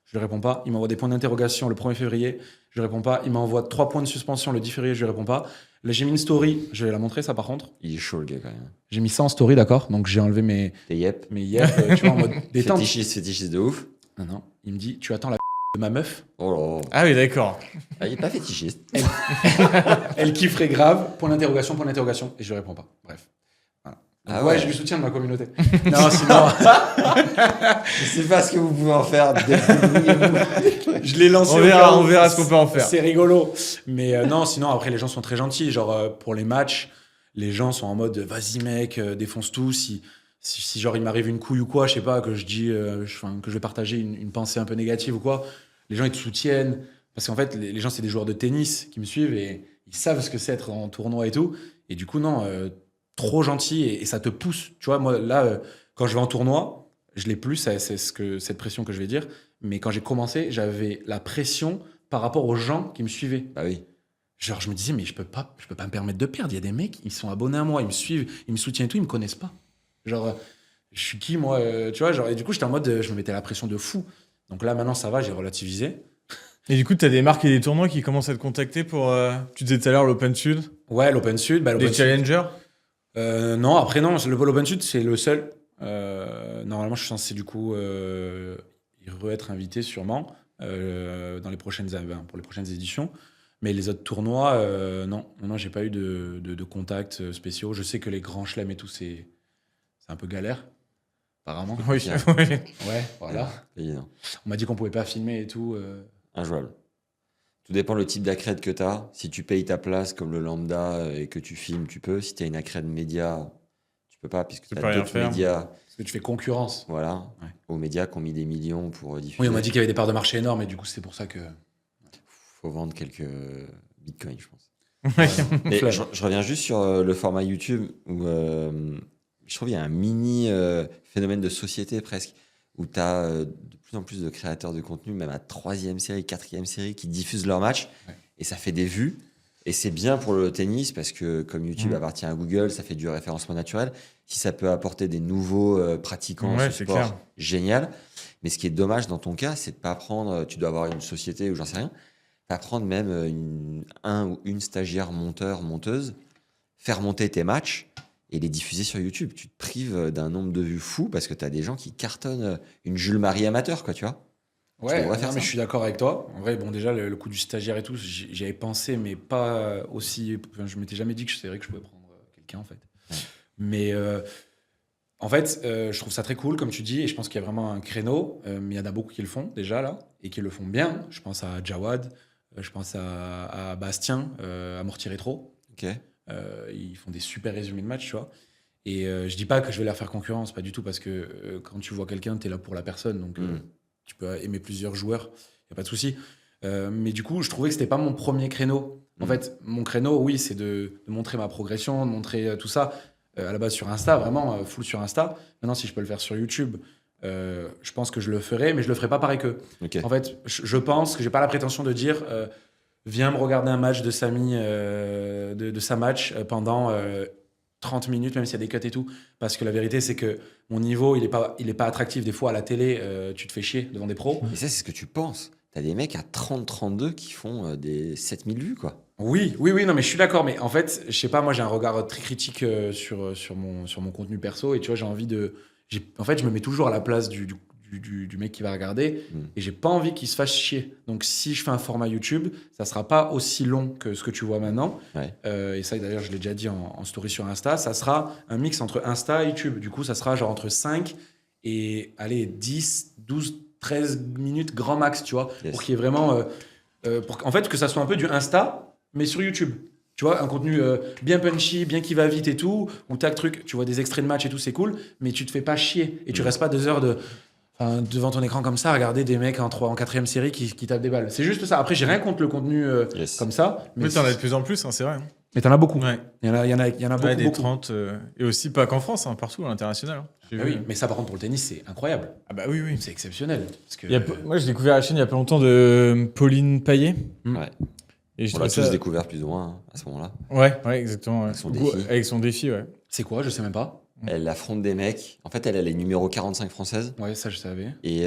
Je lui réponds pas. Il m'envoie des points d'interrogation le 1er février. Je lui réponds pas. Il m'envoie 3 points de suspension le 10 février. Je lui réponds pas. Là, j'ai mis une story. Je vais la montrer, ça, par contre. Il est chaud, le gars, quand même. J'ai mis ça en story, d'accord? Donc, j'ai enlevé mes T'es yep. yep, tu vois, en mode détente. Fétichiste de ouf. Non. Il me dit, tu attends la de ma meuf? Oh là. Ah oui, d'accord. Ah, il est pas fétichiste. Elle kifferait grave. Point d'interrogation. Et je lui réponds pas. Bref. Voilà. Donc, Ah ouais, ouais. j'ai du soutien de ma communauté. Non, sinon, Je sais pas ce que vous pouvez en faire. Débrouillez-vous. je l'ai lancé. On au verra, cas où. on verra ce qu'on peut en faire. C'est rigolo. Mais non, sinon, après, les gens sont très gentils. Genre, pour les matchs, les gens sont en mode vas-y, mec, défonce tout. Si genre, il m'arrive une couille ou quoi, je sais pas, que je dis, que je vais partager une pensée un peu négative ou quoi, les gens, ils te soutiennent. Parce qu'en fait, les gens, c'est des joueurs de tennis qui me suivent et ils savent ce que c'est être en tournoi et tout. Et du coup, non, trop gentil et ça te pousse. Tu vois, moi, là, quand je vais en tournoi, je l'ai plus, c'est cette pression que je vais dire. Mais quand j'ai commencé, j'avais la pression par rapport aux gens qui me suivaient. Bah oui. Genre, je me disais, mais je peux pas me permettre de perdre. Il y a des mecs, ils sont abonnés à moi, ils me suivent, ils me soutiennent et tout, ils me connaissent pas. Genre, je suis qui, moi tu vois, genre, et du coup, j'étais en mode, je me mettais la pression de fou. Donc là, maintenant, ça va, j'ai relativisé. Et du coup, t'as des marques et des tournois qui commencent à te contacter pour. Tu disais tout à l'heure l'Open Sud, Ouais, l'Open Sud. Bah, des l'Open Sud. challengers. Non, après, non, l'Open Sud, c'est le seul. Normalement, je suis censé, du coup, y re-être invité sûrement dans les prochaines, pour les prochaines éditions. Mais les autres tournois, non, j'ai pas eu de contacts spéciaux. Je sais que les grands chelems et tout, c'est un peu galère, apparemment. Oui, Bien. oui. Ouais, voilà. Évident. On m'a dit qu'on pouvait pas filmer et tout. Injouable. Tout dépend le type d'accred que tu as. Si tu payes ta place comme le lambda et que tu filmes, tu peux. Si tu as une accred média, tu peux pas, puisque Tu tu peux as rien d'autres faire. médias, Parce que tu fais concurrence. voilà, Ouais. aux médias qui ont mis des millions pour diffuser. Oui, on m'a dit qu'il y avait des parts de marché énormes et du coup, c'est pour ça que. Faut vendre quelques bitcoins, je pense. Ouais. Mais Flemme. je reviens juste sur le format YouTube où je trouve qu'il y a un mini phénomène de société presque, où tu as de plus en plus de créateurs de contenu, même à 3e série, 4e série, qui diffusent leurs matchs Ouais. et ça fait des vues. Et c'est bien pour le tennis parce que comme YouTube appartient à Google, ça fait du référencement naturel. Si ça peut apporter des nouveaux pratiquants Ouais, ce c'est sport, clair. génial. Mais ce qui est dommage dans ton cas, c'est de pas prendre, tu dois avoir une société ou j'en sais rien, pas prendre même un ou une stagiaire monteur, monteuse, faire monter tes matchs et les diffuser sur YouTube. Tu te prives d'un nombre de vues fou parce que tu as des gens qui cartonnent une Jules Marie amateur, quoi, tu vois. Ouais, devrais faire non, ça. mais je suis d'accord avec toi. En vrai, bon, déjà, le coup du stagiaire et tout, j'y avais pensé, mais pas aussi. Enfin, je m'étais jamais dit que c'est vrai que je pouvais prendre quelqu'un, en fait. Ouais. Mais en fait, je trouve ça très cool, comme tu dis, et je pense qu'il y a vraiment un créneau. Mais il y en a beaucoup qui le font déjà, là, et qui le font bien. Je pense à Jawad, je pense à Bastien, à Mortier Rétro. Ok. Ils font des super résumés de match, tu vois. Et je dis pas que je vais leur faire concurrence, pas du tout, parce que quand tu vois quelqu'un, tu es là pour la personne. Donc, tu peux aimer plusieurs joueurs, il n'y a pas de souci. Mais du coup, je trouvais que c'était pas mon premier créneau. En fait, mon créneau, oui, c'est de montrer ma progression, de montrer tout ça. À la base sur Insta, vraiment full sur Insta. Maintenant, si je peux le faire sur YouTube, je pense que je le ferai, mais je le ferai pas pareil qu'eux. Ok. En fait, je pense que j'ai pas la prétention de dire viens me regarder un match de Samy, de sa match pendant 30 minutes, même s'il y a des cuts et tout. Parce que la vérité, c'est que mon niveau, il est pas attractif. Des fois, à la télé, tu te fais chier devant des pros. Et ça, c'est ce que tu penses. T'as des mecs à 30-32 qui font des 7000 vues, quoi. Oui, non, mais je suis d'accord. Mais en fait, je sais pas, moi, j'ai un regard très critique sur mon contenu perso. Et tu vois, en fait, je me mets toujours à la place du mec qui va regarder. Et j'ai pas envie qu'il se fasse chier. Donc, si je fais un format YouTube, ça sera pas aussi long que ce que tu vois maintenant. Ouais. Et ça, d'ailleurs, je l'ai déjà dit en story sur Insta. Ça sera un mix entre Insta et YouTube. Du coup, ça sera genre entre 5 et, allez, 10, 12, 13 minutes grand max, tu vois. Yes. Pour qu'il y ait vraiment... en fait, que ça soit un peu du Insta, mais sur YouTube. Tu vois, un contenu bien punchy, bien qui va vite et tout, ou tac truc, tu vois des extraits de match et tout, c'est cool, mais tu te fais pas chier. Et tu restes pas 2 heures devant ton écran comme ça, à regarder des mecs en 4e série qui tapent des balles. C'est juste ça. Après, j'ai rien contre le contenu Yes. comme ça. Mais t'en as de plus en plus, hein, c'est vrai. Mais t'en as beaucoup. Ouais. Il y en a beaucoup, Ouais, des beaucoup. 30. Et aussi pas qu'en France, hein, partout à l'international. Hein. J'ai Ah vu. oui, mais ça, par contre, pour le tennis, c'est incroyable. Ah bah oui, oui. C'est exceptionnel. Parce que, Moi, j'ai découvert la chaîne il y a pas longtemps de Pauline Paillet. Ouais. Et je On l'a trouve tous ça... découvert plus ou moins hein, à ce moment-là. Ouais, exactement. Ouais. Avec son défi. Avec son défi, ouais. c'est quoi? Je sais même pas. Elle affronte des mecs. En fait, elle est numéro 45 française. Ouais, ça, je savais. Et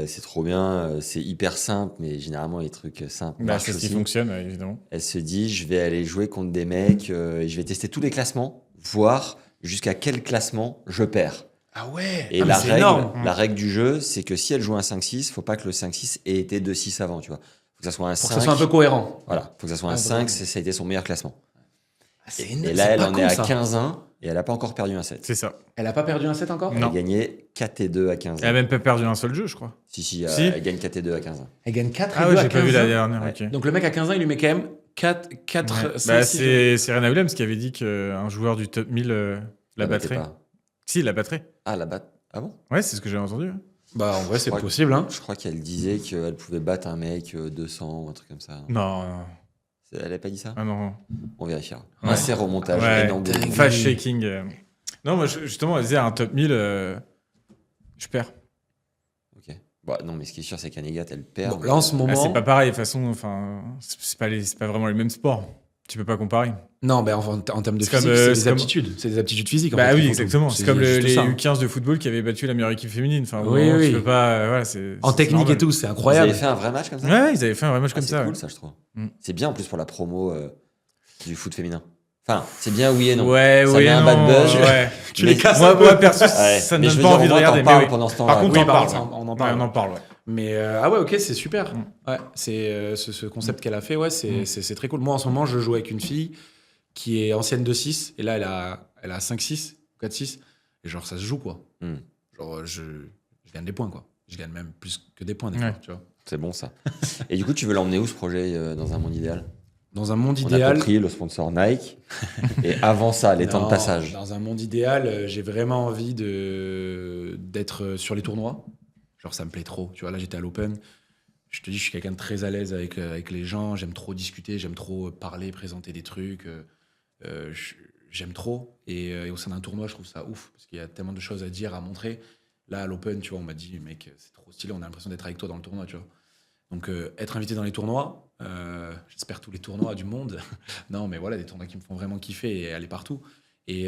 c'est trop bien. C'est hyper simple, mais généralement, les trucs simples Bah, marchent c'est ce qui aussi. fonctionne, évidemment. Elle se dit, je vais aller jouer contre des mecs et je vais tester tous les classements, voir jusqu'à quel classement je perds. Ah ouais. Et Ah, mais c'est la énorme. règle du jeu, c'est que si elle joue un 5-6, faut pas que le 5-6 ait été 2-6 avant, tu vois. Faut que ça soit un Pour 5. que ça soit un peu cohérent. Voilà, faut que ça soit un Ah, 5, vraiment. ça a été son meilleur classement. Ah, c'est Et énorme. là, C'est elle pas en con, est à ça. 15-1 et elle a pas encore perdu un 7. C'est ça. Elle a pas perdu un set encore? Elle Non. a gagné 4-2 à 15 Elle a même pas perdu un seul jeu, je crois. Si, Si. elle gagne 4-2 à 15 Elle gagne 4 Ah et ouais, 2 à j'ai pas 15 vu la ans. dernière, Ouais. ok. Donc le mec à 15 ans, il lui met quand même 4 Ouais. 5, Bah, 6. c'est Serena Williams qui avait dit qu'un joueur du top 1000 la battait battrait. pas. Si, la battrait. Ah, la batte. Ah bon? Ouais, c'est ce que j'ai entendu. Bah en vrai, c'est crois que- possible. Hein. Je crois qu'elle disait qu'elle pouvait battre un mec 200 ou un truc comme ça. Non, non. Elle a pas dit ça? Ah non. On vérifiera. Ouais. Assez remontage. Ouais. énorme boulot. Fast shaking. Non, moi, justement, elle disait un top 1000, je perds. Ok. Bah, non, mais ce qui est sûr, c'est qu'Anégat, elle perd. Bon, là en ce Ah, moment. c'est pas pareil, de toute façon, enfin, c'est pas vraiment les mêmes sports. Tu peux pas comparer. Non, mais en termes de C'est comme, physique, c'est des c'est comme- aptitudes. C'est des aptitudes physiques. en Bah fait, oui, avant tout. exactement. C'est comme juste les ça. U15 de football qui avaient battu la meilleure équipe féminine. Enfin, au Oui, moment, oui. tu peux pas. Voilà, En c'est technique normal. et tout, c'est Vous incroyable. avez fait un vrai match comme ça? Ouais, ils avaient fait un vrai match Ah, comme c'est ça. cool, ouais. ça, je trouve. Mm. C'est bien en plus pour la promo du foot féminin. Enfin, c'est bien, oui et non. Ouais, Ça oui, met un non, bad buzz. ouais. Tu les casses Moi, un peu. moi, perso, Ouais. ça ne Mais je donne veux pas dire, envie de au moins, t'en regarder. parles mais oui. pendant ce temps-là. Par contre, Oui, on par parle. contre, on en Ouais, parle. on en parle, ouais. Mais ah ouais, ok, c'est super. Ouais, c'est ce concept qu'elle a fait, ouais, c'est très cool. Moi, en ce moment, je joue avec une fille qui est ancienne de 6, et là, elle a 5-6, 4-6, et genre, ça se joue, quoi. Mm. Genre, je gagne des points, quoi. Je gagne même plus que des points, des Ouais. fois, tu vois. C'est bon, ça. Et du coup, tu veux l'emmener où, ce projet, dans un monde idéal? Dans un monde On a idéal... compris le sponsor Nike. Et avant ça, les temps de Non, passage. Dans un monde idéal, j'ai vraiment envie d'être sur les tournois. Genre, ça me plaît trop. Tu vois, là, j'étais à l'Open. Je te dis, je suis quelqu'un de très à l'aise avec les gens. J'aime trop discuter, j'aime trop parler, présenter des trucs. J'aime trop. Et au sein d'un tournoi, je trouve ça ouf. Parce qu'il y a tellement de choses à dire, à montrer. Là, à l'Open, tu vois, on m'a dit, mec, c'est trop stylé. On a l'impression d'être avec toi dans le tournoi, tu vois. Donc, être invité dans les tournois, j'espère tous les tournois du monde. Non, mais voilà, des tournois qui me font vraiment kiffer et aller partout. Et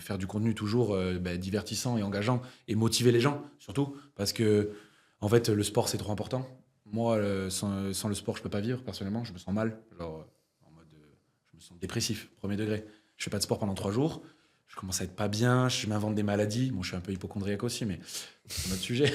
faire du contenu toujours divertissant et engageant et motiver les gens, surtout. Parce que, en fait, le sport, c'est trop important. Moi, sans le sport, je peux pas vivre, personnellement. Je me sens mal. Genre, en mode, je me sens dépressif, premier degré. Je fais pas de sport pendant 3 jours. Je commence à être pas bien, je m'invente des maladies. Bon, je suis un peu hypocondriaque aussi, mais c'est un autre sujet.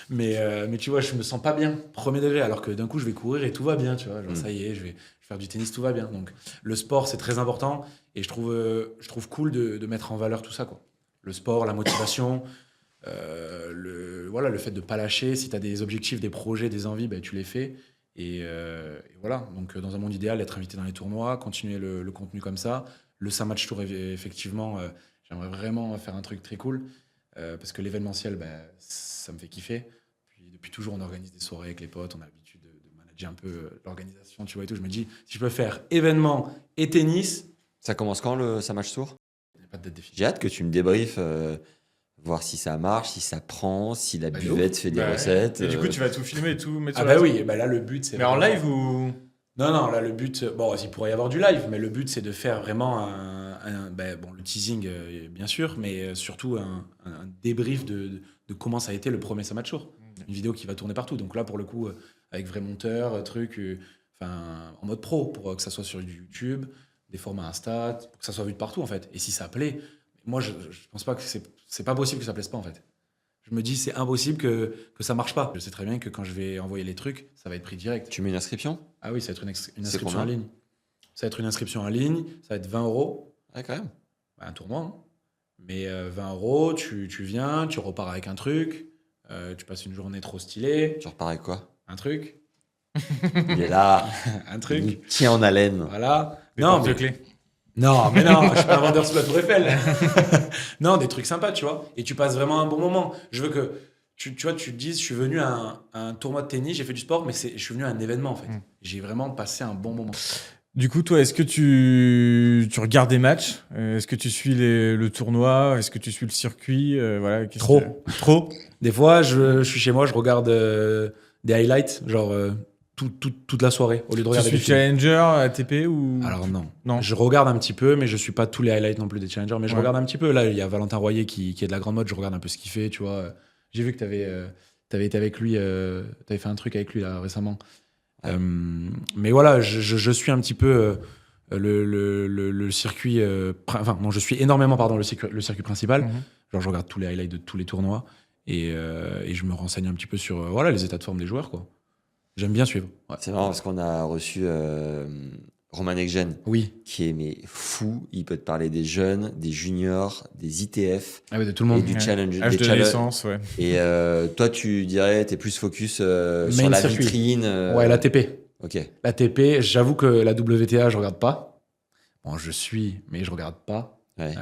Mais tu vois, je me sens pas bien, premier degré, alors que d'un coup, je vais courir et tout va bien, tu vois. Genre, ça y est, je vais faire du tennis, tout va bien. Donc, le sport, c'est très important et je trouve cool de mettre en valeur tout ça, quoi. Le sport, la motivation, le fait de pas lâcher. Si tu as des objectifs, des projets, des envies, ben, tu les fais. Et voilà. Donc, dans un monde idéal, être invité dans les tournois, continuer le contenu comme ça. Le Saint-Match Tour, effectivement, j'aimerais vraiment faire un truc très cool parce que l'événementiel, ça me fait kiffer. Puis, depuis toujours, on organise des soirées avec les potes, on a l'habitude de manager un peu l'organisation, tu vois, et tout. Je me dis, si je peux faire événement et tennis, Ça commence quand, le Saint-Match Tour? il n'y a pas de date définie. J'ai hâte que tu me débriefes, voir si ça marche, si ça prend, si la Bah, buvette fait des Bah ouais. recettes. Et du coup, tu vas tout filmer et tout mettre Ah sur bah la oui, et bah là, le but, c'est... Mais en vraiment- live ou. Non, là, le but... Bon, il pourrait y avoir du live, mais le but, c'est de faire vraiment un bon, le teasing, bien sûr, mais surtout un débrief de comment ça a été le premier Samat Show. Une vidéo qui va tourner partout. Donc là, pour le coup, avec vrai monteur, en mode pro, pour que ça soit sur du YouTube, des formats Insta, pour que ça soit vu de partout, en fait. Et si ça plaît, moi, je pense pas que c'est pas possible que ça plaise pas, en fait. Je me dis, c'est impossible que ça marche pas. Je sais très bien que quand je vais envoyer les trucs, ça va être pris direct. Tu mets une inscription? Ah oui, ça va être une C'est inscription combien? en ligne. Ça va être une inscription en ligne, ça va être 20 €. Ouais, quand même. Un tournoi, hein. Mais 20 €, tu viens, tu repars avec un truc, tu passes une journée trop stylée, Tu repars avec quoi? un truc, Il est là. un Il truc, nous tient en haleine. voilà. Les Non, porte-clés. non, je suis pas un vendeur sous la tour Eiffel. Non, des trucs sympas, tu vois. Et tu passes vraiment un bon moment. Je veux que, tu vois, tu te dises, je suis venu à un tournoi de tennis, j'ai fait du sport, mais je suis venu à un événement, en fait. J'ai vraiment passé un bon moment. Du coup, toi, est-ce que tu regardes des matchs? Est-ce que tu suis le tournoi? Est-ce que tu suis le circuit? Voilà, Trop. Trop? Des fois, je suis chez moi, je regarde des highlights, genre toute la soirée, au lieu de Tu regarder suis des films. Challenger, ATP ou... Alors non. Non. Je regarde un petit peu, mais je suis pas tous les highlights non plus des challengers, mais je Ouais. regarde un petit peu. Là, il y a Valentin Royer qui est de la grande mode, je regarde un peu ce qu'il fait, tu vois. J'ai vu que t'avais été avec lui, t'avais fait un truc avec lui là récemment. Ouais. Mais voilà, je suis un petit peu le circuit. Enfin, non, je suis énormément, pardon, le circuit principal. Mhm. Genre, je regarde tous les highlights de tous les tournois et je me renseigne un petit peu sur voilà, les états de forme des joueurs, quoi. J'aime bien suivre. Ouais. C'est marrant parce qu'on a reçu Roman Ekgen, Oui. qui est mais fou. Il peut te parler des jeunes, des juniors, des ITF Ah oui, de tout le et monde. du Ouais. challenge. Âge des de challenge- naissance, ouais. Et toi, tu dirais, t'es plus focus sur Main la circuit. vitrine. Ouais, l'ATP. Ok. L'ATP, j'avoue que la WTA, je regarde pas. Bon, je suis, mais je regarde pas. Ouais.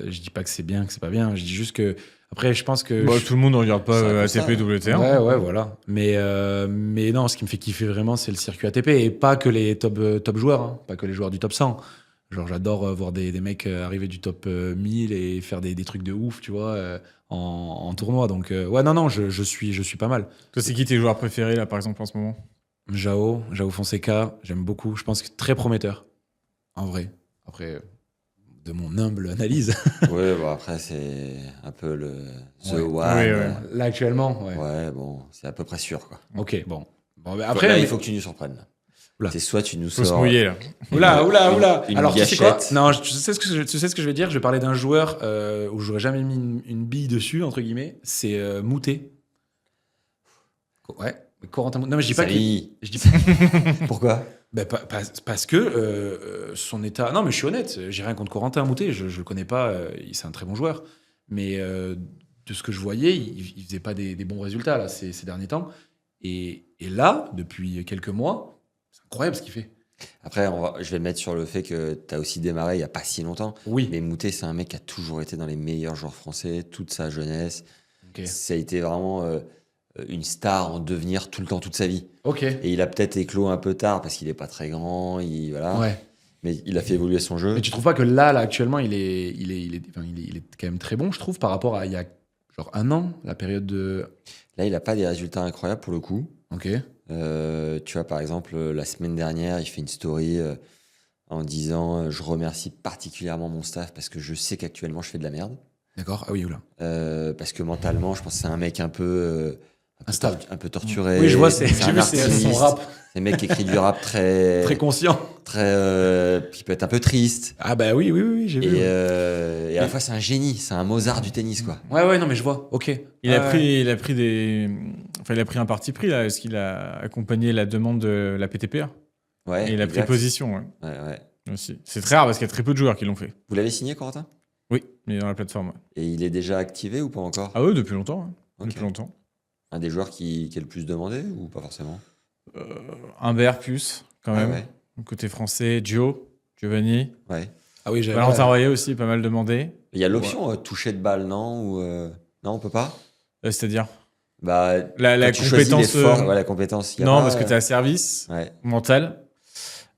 Je dis pas que c'est bien, que c'est pas bien. Je dis juste que. Après, je pense que. Bon, tout le monde ne regarde pas C'est un peu ça, ATP, WTA. Ouais, voilà. Mais non, ce qui me fait kiffer vraiment, c'est le circuit ATP. Et pas que les top joueurs, hein. Pas que les joueurs du top 100. Genre, j'adore voir des mecs arriver du top 1000 et faire des trucs de ouf, tu vois, en tournoi. Donc, ouais, non, je suis pas mal. Toi, c'est qui tes joueurs préférés, là, par exemple, en ce moment? Jao Fonseca, j'aime beaucoup. Je pense que très prometteur, en vrai. Après, de mon humble analyse. Ouais, bon, après, c'est un peu le The Ouais. One. Ouais. Là, actuellement, ouais. Ouais, bon, c'est à peu près sûr, quoi. Ok, bon. Bah, Après, après, il faut que tu nous surprennes. Là. Oula. C'est soit tu nous Faut se sors. mouiller, là. Oula. Une Alors, tu sais quoi? gâchette. Non, tu sais ce que je vais dire? Je vais parler d'un joueur où j'aurais jamais mis une bille dessus, entre guillemets. C'est Moutet. Ouais, Corentin Moutet. Non, mais je dis pas qu'il. Salut. Je dis Pourquoi? bah, parce que son état. Non, mais je suis honnête. J'ai rien contre Corentin Moutet. Je le connais pas. C'est un très bon joueur. Mais de ce que je voyais, il faisait pas des bons résultats là, ces derniers temps. Et là, depuis quelques mois, c'est incroyable ce qu'il fait. Après, je vais le mettre sur le fait que tu as aussi démarré il n'y a pas si longtemps. Oui. Mais Moutet, c'est un mec qui a toujours été dans les meilleurs joueurs français, toute sa jeunesse. Ok. Ça a été vraiment une star en devenir tout le temps, toute sa vie. Ok. Et il a peut-être éclos un peu tard parce qu'il n'est pas très grand. Voilà. Ouais. Mais il a fait évoluer son jeu. Mais tu trouves pas que là actuellement, il est quand même très bon, je trouve, par rapport à il y a genre un an, la période de. Là, il n'a pas des résultats incroyables pour le coup. Ok. Tu vois, par exemple, la semaine dernière, il fait une story en disant je remercie particulièrement mon staff parce que je sais qu'actuellement, je fais de la merde. D'accord. Ah oui, oula. Parce que mentalement, je pense que c'est un mec un peu Instable. un peu torturé. Oui, je vois, j'ai un vu son artiste. rap C'est un mec qui écrit du rap très, très conscient. qui peut être un peu triste. Ah bah oui, j'ai vu. Et à la fois, c'est un génie, c'est un Mozart du tennis, quoi. Ouais, non, mais je vois. Ok. Il a Ouais. pris un parti pris, là. Est-ce qu'il a accompagné la demande de la PTPA? Ouais, Et il a pris exact. position, ouais, Ouais. aussi. C'est très rare parce qu'il y a très peu de joueurs qui l'ont fait. Vous l'avez signé, Corentin? Oui, mais dans la plateforme. Ouais. Et il est déjà activé ou pas encore? Ah oui, depuis longtemps. Hein. Ok. Depuis longtemps. Un des joueurs qui est le plus demandé ou pas forcément? Humbert plus, quand même. ouais. Côté français, Giovanni. Ouais. Ah oui, j'avais. Valentin Royer aussi, pas mal demandé. Il y a l'option toucher de balle, non? Ou, non, on peut pas? C'est-à-dire Bah, la quand tu choisis compétence. l'effort, ouais, la compétence. il y a Non, pas, parce que tu as service Ouais. mental,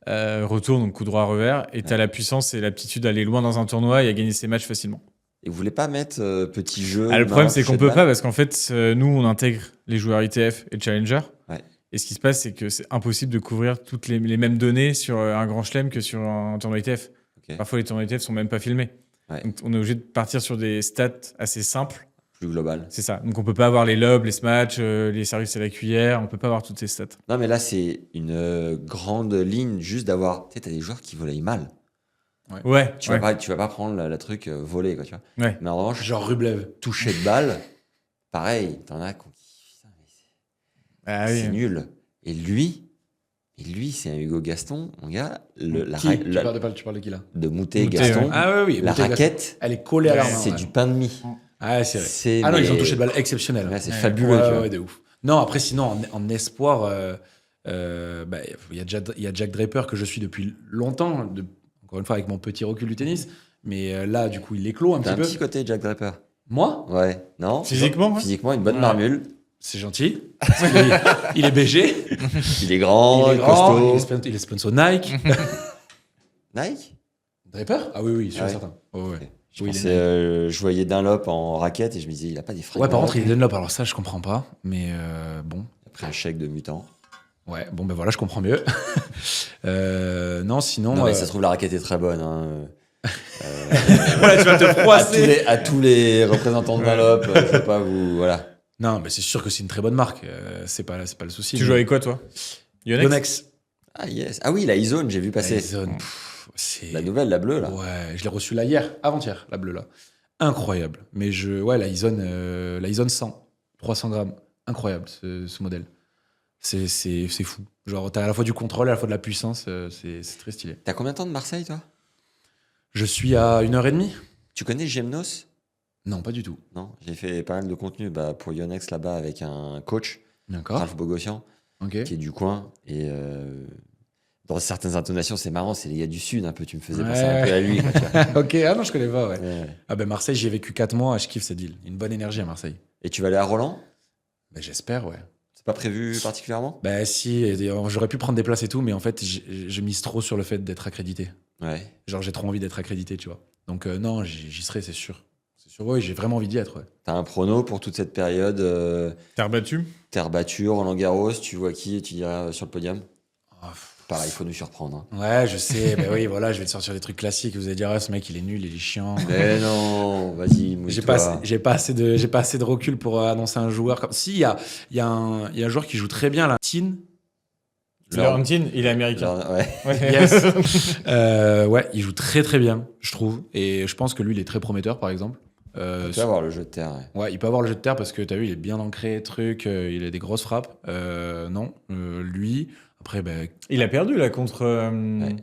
retour, donc coup droit revers, et tu as la puissance et l'aptitude d'aller loin dans un tournoi et à gagner ses matchs facilement. Et vous voulez pas mettre petit jeu? Le problème, c'est qu'on toucher peut de pas balle parce qu'en fait, nous, on intègre les joueurs ITF et Challenger. Ouais. Et ce qui se passe, c'est que c'est impossible de couvrir toutes les mêmes données sur un grand chelem que sur un tournoi ITF. Ok. Parfois, les tournois ITF sont même pas filmés. Ouais. Donc, on est obligé de partir sur des stats assez simples. Plus global. C'est ça. Donc, on peut pas avoir les lobes, les smatchs, les services à la cuillère. On peut pas avoir toutes ces stats. Non, mais là, c'est une grande ligne juste d'avoir. Tu sais, t'as des joueurs qui volent mal. Ouais. Tu ouais. vas pas prendre la truc volée, quoi, tu vois. Ouais. Mais en revanche, Genre Rublev. toucher de balle, pareil, t'en as qui. Putain, mais Ah c'est oui. nul. Et lui, c'est un Hugo Gaston, mon gars. Qui tu parles de qui là? De Moutet Moutet, Gaston. ouais. Ah oui. La Moutet, raquette, elle est collée à la main. c'est ouais. du pain de mie. Ah, c'est vrai. C'est, Ah non, ils ont mais- touché de balle exceptionnelle. Ouais, c'est Ouais. fabuleux, tu vois. Ouais, de ouf. Non, après, sinon, en espoir, il y a Jack Draper que je suis depuis longtemps, encore une fois avec mon petit recul du tennis. Mais là, du coup, il éclot un T'as un petit peu. petit côté Jack Draper. Moi, Ouais, non Physiquement, ouais. Physiquement, une bonne Ouais. marmule. c'est gentil. Parce qu'il il est BG, Il est grand, il est grand, costaud. il est sponsor Nike. Nike Draper? Ah oui, sûr Ouais. et certain. Ouais, ouais. Ok. Je Oui, il est pensais, je voyais Dunlop en raquette et je me disais, il a pas des fringues. Ouais, par Dunlop. contre, il est Dunlop, alors ça, je comprends pas. Mais bon. Il a pris un chèque de mutant. Ouais, bon, ben voilà, je comprends mieux. Non, sinon. Non, mais ça se trouve, la raquette est très bonne. Hein. Voilà, tu vas te froisser. À tous les représentants de Dunlop, faut pas vous. Voilà. Non, mais c'est sûr que c'est une très bonne marque. C'est pas le souci. Tu joues avec quoi, toi Yonex. Yonex. Ah, yes. Ah oui, la E-Zone, j'ai vu passer. La zone, c'est. La nouvelle, la bleue, là. Ouais, je l'ai reçue là hier, avant-hier, la bleue là. Incroyable. Mais la Izone 100, 300 grammes. Incroyable ce modèle. C'est fou. Genre, t'as à la fois du contrôle et à la fois de la puissance. C'est très stylé. T'as combien de temps de Marseille, toi? Je suis à 1h30. Tu connais Gemnos? Non, pas du tout. Non, j'ai fait pas mal de contenu pour Yonex là-bas avec un coach, D'accord. Ralph Bogossian, Ok. qui est du coin. Et dans certaines intonations, c'est marrant, c'est les gars du Sud un peu. Tu me faisais penser Ouais. un peu à lui. Quoi, tu vois. Ok, ah non, je connais pas, ouais. Ouais. Ah ben Marseille, j'y ai vécu 4 mois, je kiffe cette ville. Une bonne énergie à Marseille. Et tu vas aller à Roland? Ben, j'espère, ouais. C'est pas prévu particulièrement? Ben si, et d'ailleurs, j'aurais pu prendre des places et tout, mais en fait, je mise trop sur le fait d'être accrédité. Ouais. Genre, j'ai trop envie d'être accrédité, tu vois. Donc non, j'y serai, c'est sûr. C'est sûr, ouais, j'ai vraiment envie d'y être, ouais. T'as un prono pour toute cette période Terre battue. terre battue, Roland Garros, tu vois qui et tu diras sur le podium? Ah, Pareil, il faut nous surprendre. Hein. ouais, je sais, ben oui, voilà, je vais te sortir des trucs classiques. Vous allez dire, ah, ce mec, il est nul, il est chiant. Mais non, vas-y, J'ai mouille-toi. pas assez de recul pour annoncer un joueur comme. Si, il y a un joueur qui joue très bien, là. Tin. Laurentine, il est américain. Ouais. Ouais. Yes. Ouais, il joue très très bien, je trouve. Et je pense que lui, il est très prometteur, par exemple. Tu vas avoir le jeu de terre. Ouais. Ouais, il peut avoir le jeu de terre parce que t'as vu, il est bien ancré, il a des grosses frappes. Non, lui, après, ben, Il a perdu là contre. Ouais.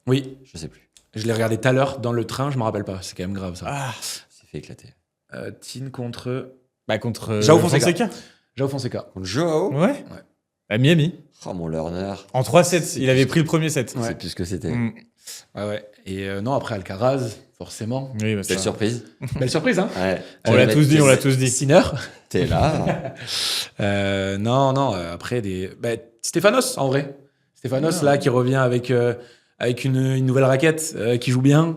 oui, Je sais plus. je l'ai regardé tout à l'heure dans le train, je me rappelle pas, c'est quand même grave ça. Ah, Il s'est fait éclater. Tin contre bah contre. Jao Fonseca. Jao Fonseca. Contre Joao? Ouais. À Miami. Oh, mon learner. En 3-7. Il avait pris le premier set. Ouais. C'est plus ce que c'était. Mm. Ouais. Et non, après Alcaraz, forcément. Oui, bah, Belle ça. surprise. Belle surprise, hein. Ouais. On l'a tous dit, on l'a tous dit. Sinner. T'es là. Non, après Stéphanos, en vrai. Stéphanos, là, qui revient avec une nouvelle raquette, qui joue bien.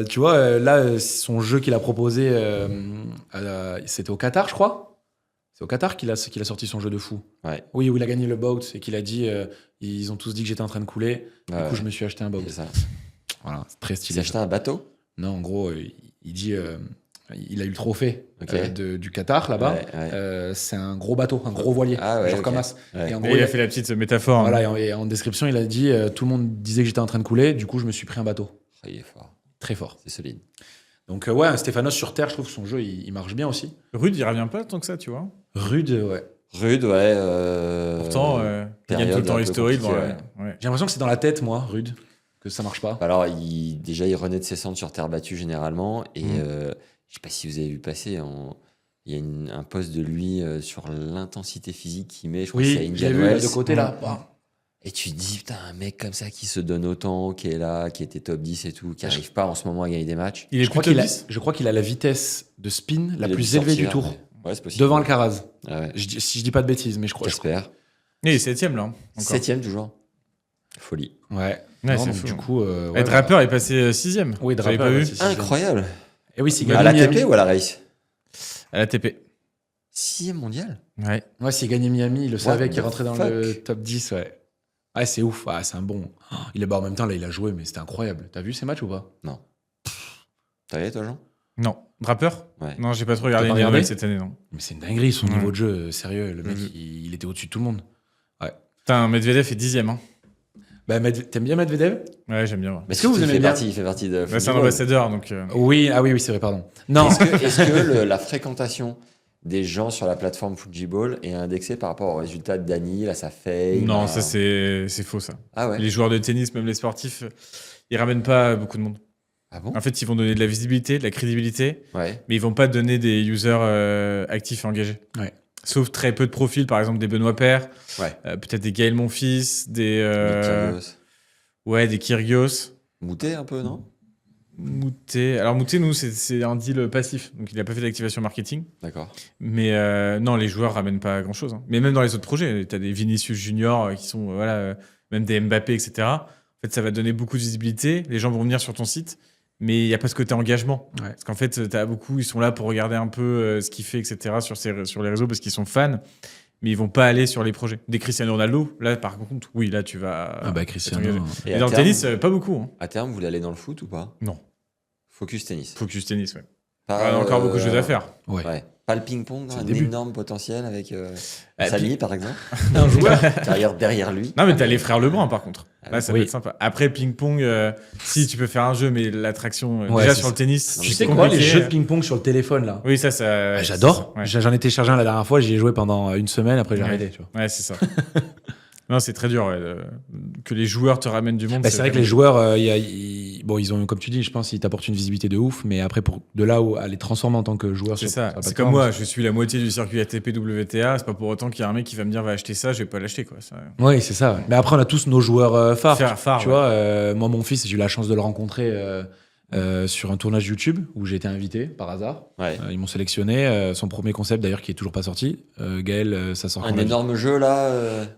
Tu vois, là, son jeu qu'il a proposé, c'était au Qatar, je crois. C'est au Qatar qu'il a sorti son jeu de fou. Ouais. Oui, où il a gagné le boat et qu'il a dit, ils ont tous dit que j'étais en train de couler. Du coup, je me suis acheté un boat. C'est ça. Voilà, c'est très Il s'est stylé. acheté un bateau? Non, en gros, il dit, il a eu le trophée Ok. du Qatar là-bas. Ouais, ouais. C'est un gros bateau, un gros voilier, Ah ouais, genre ok. comme as. Ouais. Et en Et gros, il a fait la petite métaphore. voilà, et en description, il a dit tout le monde disait que j'étais en train de couler, du coup, je me suis pris un bateau. Oh, il est fort. Très fort. C'est solide. Donc, ouais, un Stéphanos sur terre, je trouve que son jeu, il marche bien aussi. Rude, il revient pas tant que ça, tu vois. Rude, ouais. Rude, ouais. Pourtant, il gagne tout le temps un peu historique. compliquée, Ouais. J'ai l'impression que c'est dans la tête, moi, Rude, que ça marche pas. Alors, déjà, il renaît de ses cendres sur terre battue généralement. Et Mm. je sais pas si vous avez vu passer, il y a un post de lui sur l'intensité physique qu'il met. Je crois que c'est à Oui, Indian j'ai vu Wells. de côté là. Mm. Bam. Et tu te dis, putain, un mec comme ça qui se donne autant, qui est là, qui était top 10 et tout, qui Je- n'arrive pas en ce moment à gagner des matchs. Il est Je crois plutôt qu'il a, 10. je crois qu'il a la vitesse de spin la Il a plus dû élevée du sortir, tour, Ouais, c'est possible. devant Alcaraz. Ah ouais. Si je dis pas de bêtises, mais je crois. J'espère. Il est 7ème là. Encore. 7ème toujours. Folie. Ouais. Ouais, Non, c'est donc, fou. du coup. Et Draper est passé 6ème. Oui, J'avais Draper. pas vu. ouais, c'est Incroyable. Et oui, s'il À gagne la Miami. TP ou à la race? À la TP. 6ème mondial. Ouais. Ouais, s'il gagnait Miami, il le savait qu'il the rentrait dans fuck le top 10, ouais. Ah, c'est ouf. Ah, c'est un bon. Oh, il est en même temps, là, il a joué, mais c'était incroyable. T'as vu ces matchs ou pas? T'as regardé, toi, Jean? Non. Rappeur? Ouais. Non, j'ai pas trop regardé T'as pas les regardé nouvelles cette année, non. Mais c'est une dinguerie, son Ouais. niveau de jeu. Sérieux, le mec, Mhm. il était au-dessus de tout le monde. Putain, Medvedev est 10e. Hein. Bah, t'aimes bien Medvedev? Ouais, j'aime bien. Ouais. Mais Est-ce que vous il aimez fait bien partie, il fait partie de. Ouais, c'est un Football. ambassadeur, donc. Oui, ah oui, c'est vrai, pardon. Non, Est-ce que la fréquentation des gens sur la plateforme Fujiball est indexée par rapport aux résultats de Dani, là, ça fait. Non, ça c'est faux, ça. Ah ouais. Les joueurs de tennis, même les sportifs, ils ramènent pas beaucoup de monde. Ah bon? En fait, ils vont donner de la visibilité, de la crédibilité, Ouais. mais ils vont pas donner des users actifs et engagés. Ouais. Sauf très peu de profils, par exemple des Benoît Paire, Ouais. peut-être des Gaël Monfils, des Kyrgios. ouais, des Kyrgios, Moutet un peu, non? Moutet. Alors Moutet, nous, c'est un deal passif, donc il a pas fait d'activation marketing. D'accord. Mais non, les joueurs ramènent pas grand-chose. Hein. Mais même dans les autres projets, tu as des Vinicius Junior qui sont, même des Mbappé, etc. En fait, ça va donner beaucoup de visibilité. Les gens vont venir sur ton site, mais il n'y a pas ce côté engagement. Ouais. Parce qu'en fait, t'as beaucoup, ils sont là pour regarder un peu ce qu'il fait, etc. sur les réseaux parce qu'ils sont fans, mais ils vont pas aller sur les projets. Des Cristiano Ronaldo, là, par contre, oui, là, tu vas. ah bah, être Cristiano. engagé. Et Et à dans le terme- tennis, pas beaucoup. Hein. À terme, vous voulez aller dans le foot ou pas? Non. Focus tennis. Focus tennis, ouais. Pas, Il y a encore beaucoup de choses à faire. Ouais. Ouais. Pas le ping-pong, C'est le un début. énorme potentiel avec Ah, Samy, par exemple. Un joueur. derrière lui. Non, mais t'as les frères Lebrun, par contre. Ah Là, ça oui. peut être sympa. Après, ping-pong, si tu peux faire un jeu, mais l'attraction, Ouais, déjà c'est sur ça. le tennis, Non, Tu mais sais c'est quoi, les compliqué. jeux de ping-pong sur le téléphone, là? Oui, ça. Ah, j'adore. Ouais. J'en ai téléchargé un la dernière fois, j'y ai joué pendant une semaine, après j'ai Ouais. arrêté. Tu vois. Ouais, c'est ça. Non, c'est très dur. Ouais, que les joueurs te ramènent du monde. Bah, c'est vrai que les joueurs, bon, ils ont, comme tu dis, je pense, ils t'apportent une visibilité de ouf, mais après, de là à les transformer en tant que joueur, C'est sur ça. la C'est plateforme, comme moi, je suis la moitié du circuit ATP WTA. C'est pas pour autant qu'il y a un mec qui va me dire va acheter ça, je vais pas l'acheter. Quoi. Ça... Oui, c'est ça. Mais après, on a tous nos joueurs phares. Phare, Tu ouais. vois, moi, mon fils, j'ai eu la chance de le rencontrer sur un tournage YouTube où j'ai été invité par hasard. Ouais. Ils m'ont sélectionné. Son premier concept, d'ailleurs, qui est toujours pas sorti. Gaël, ça sort Un quand même. énorme jeu, là.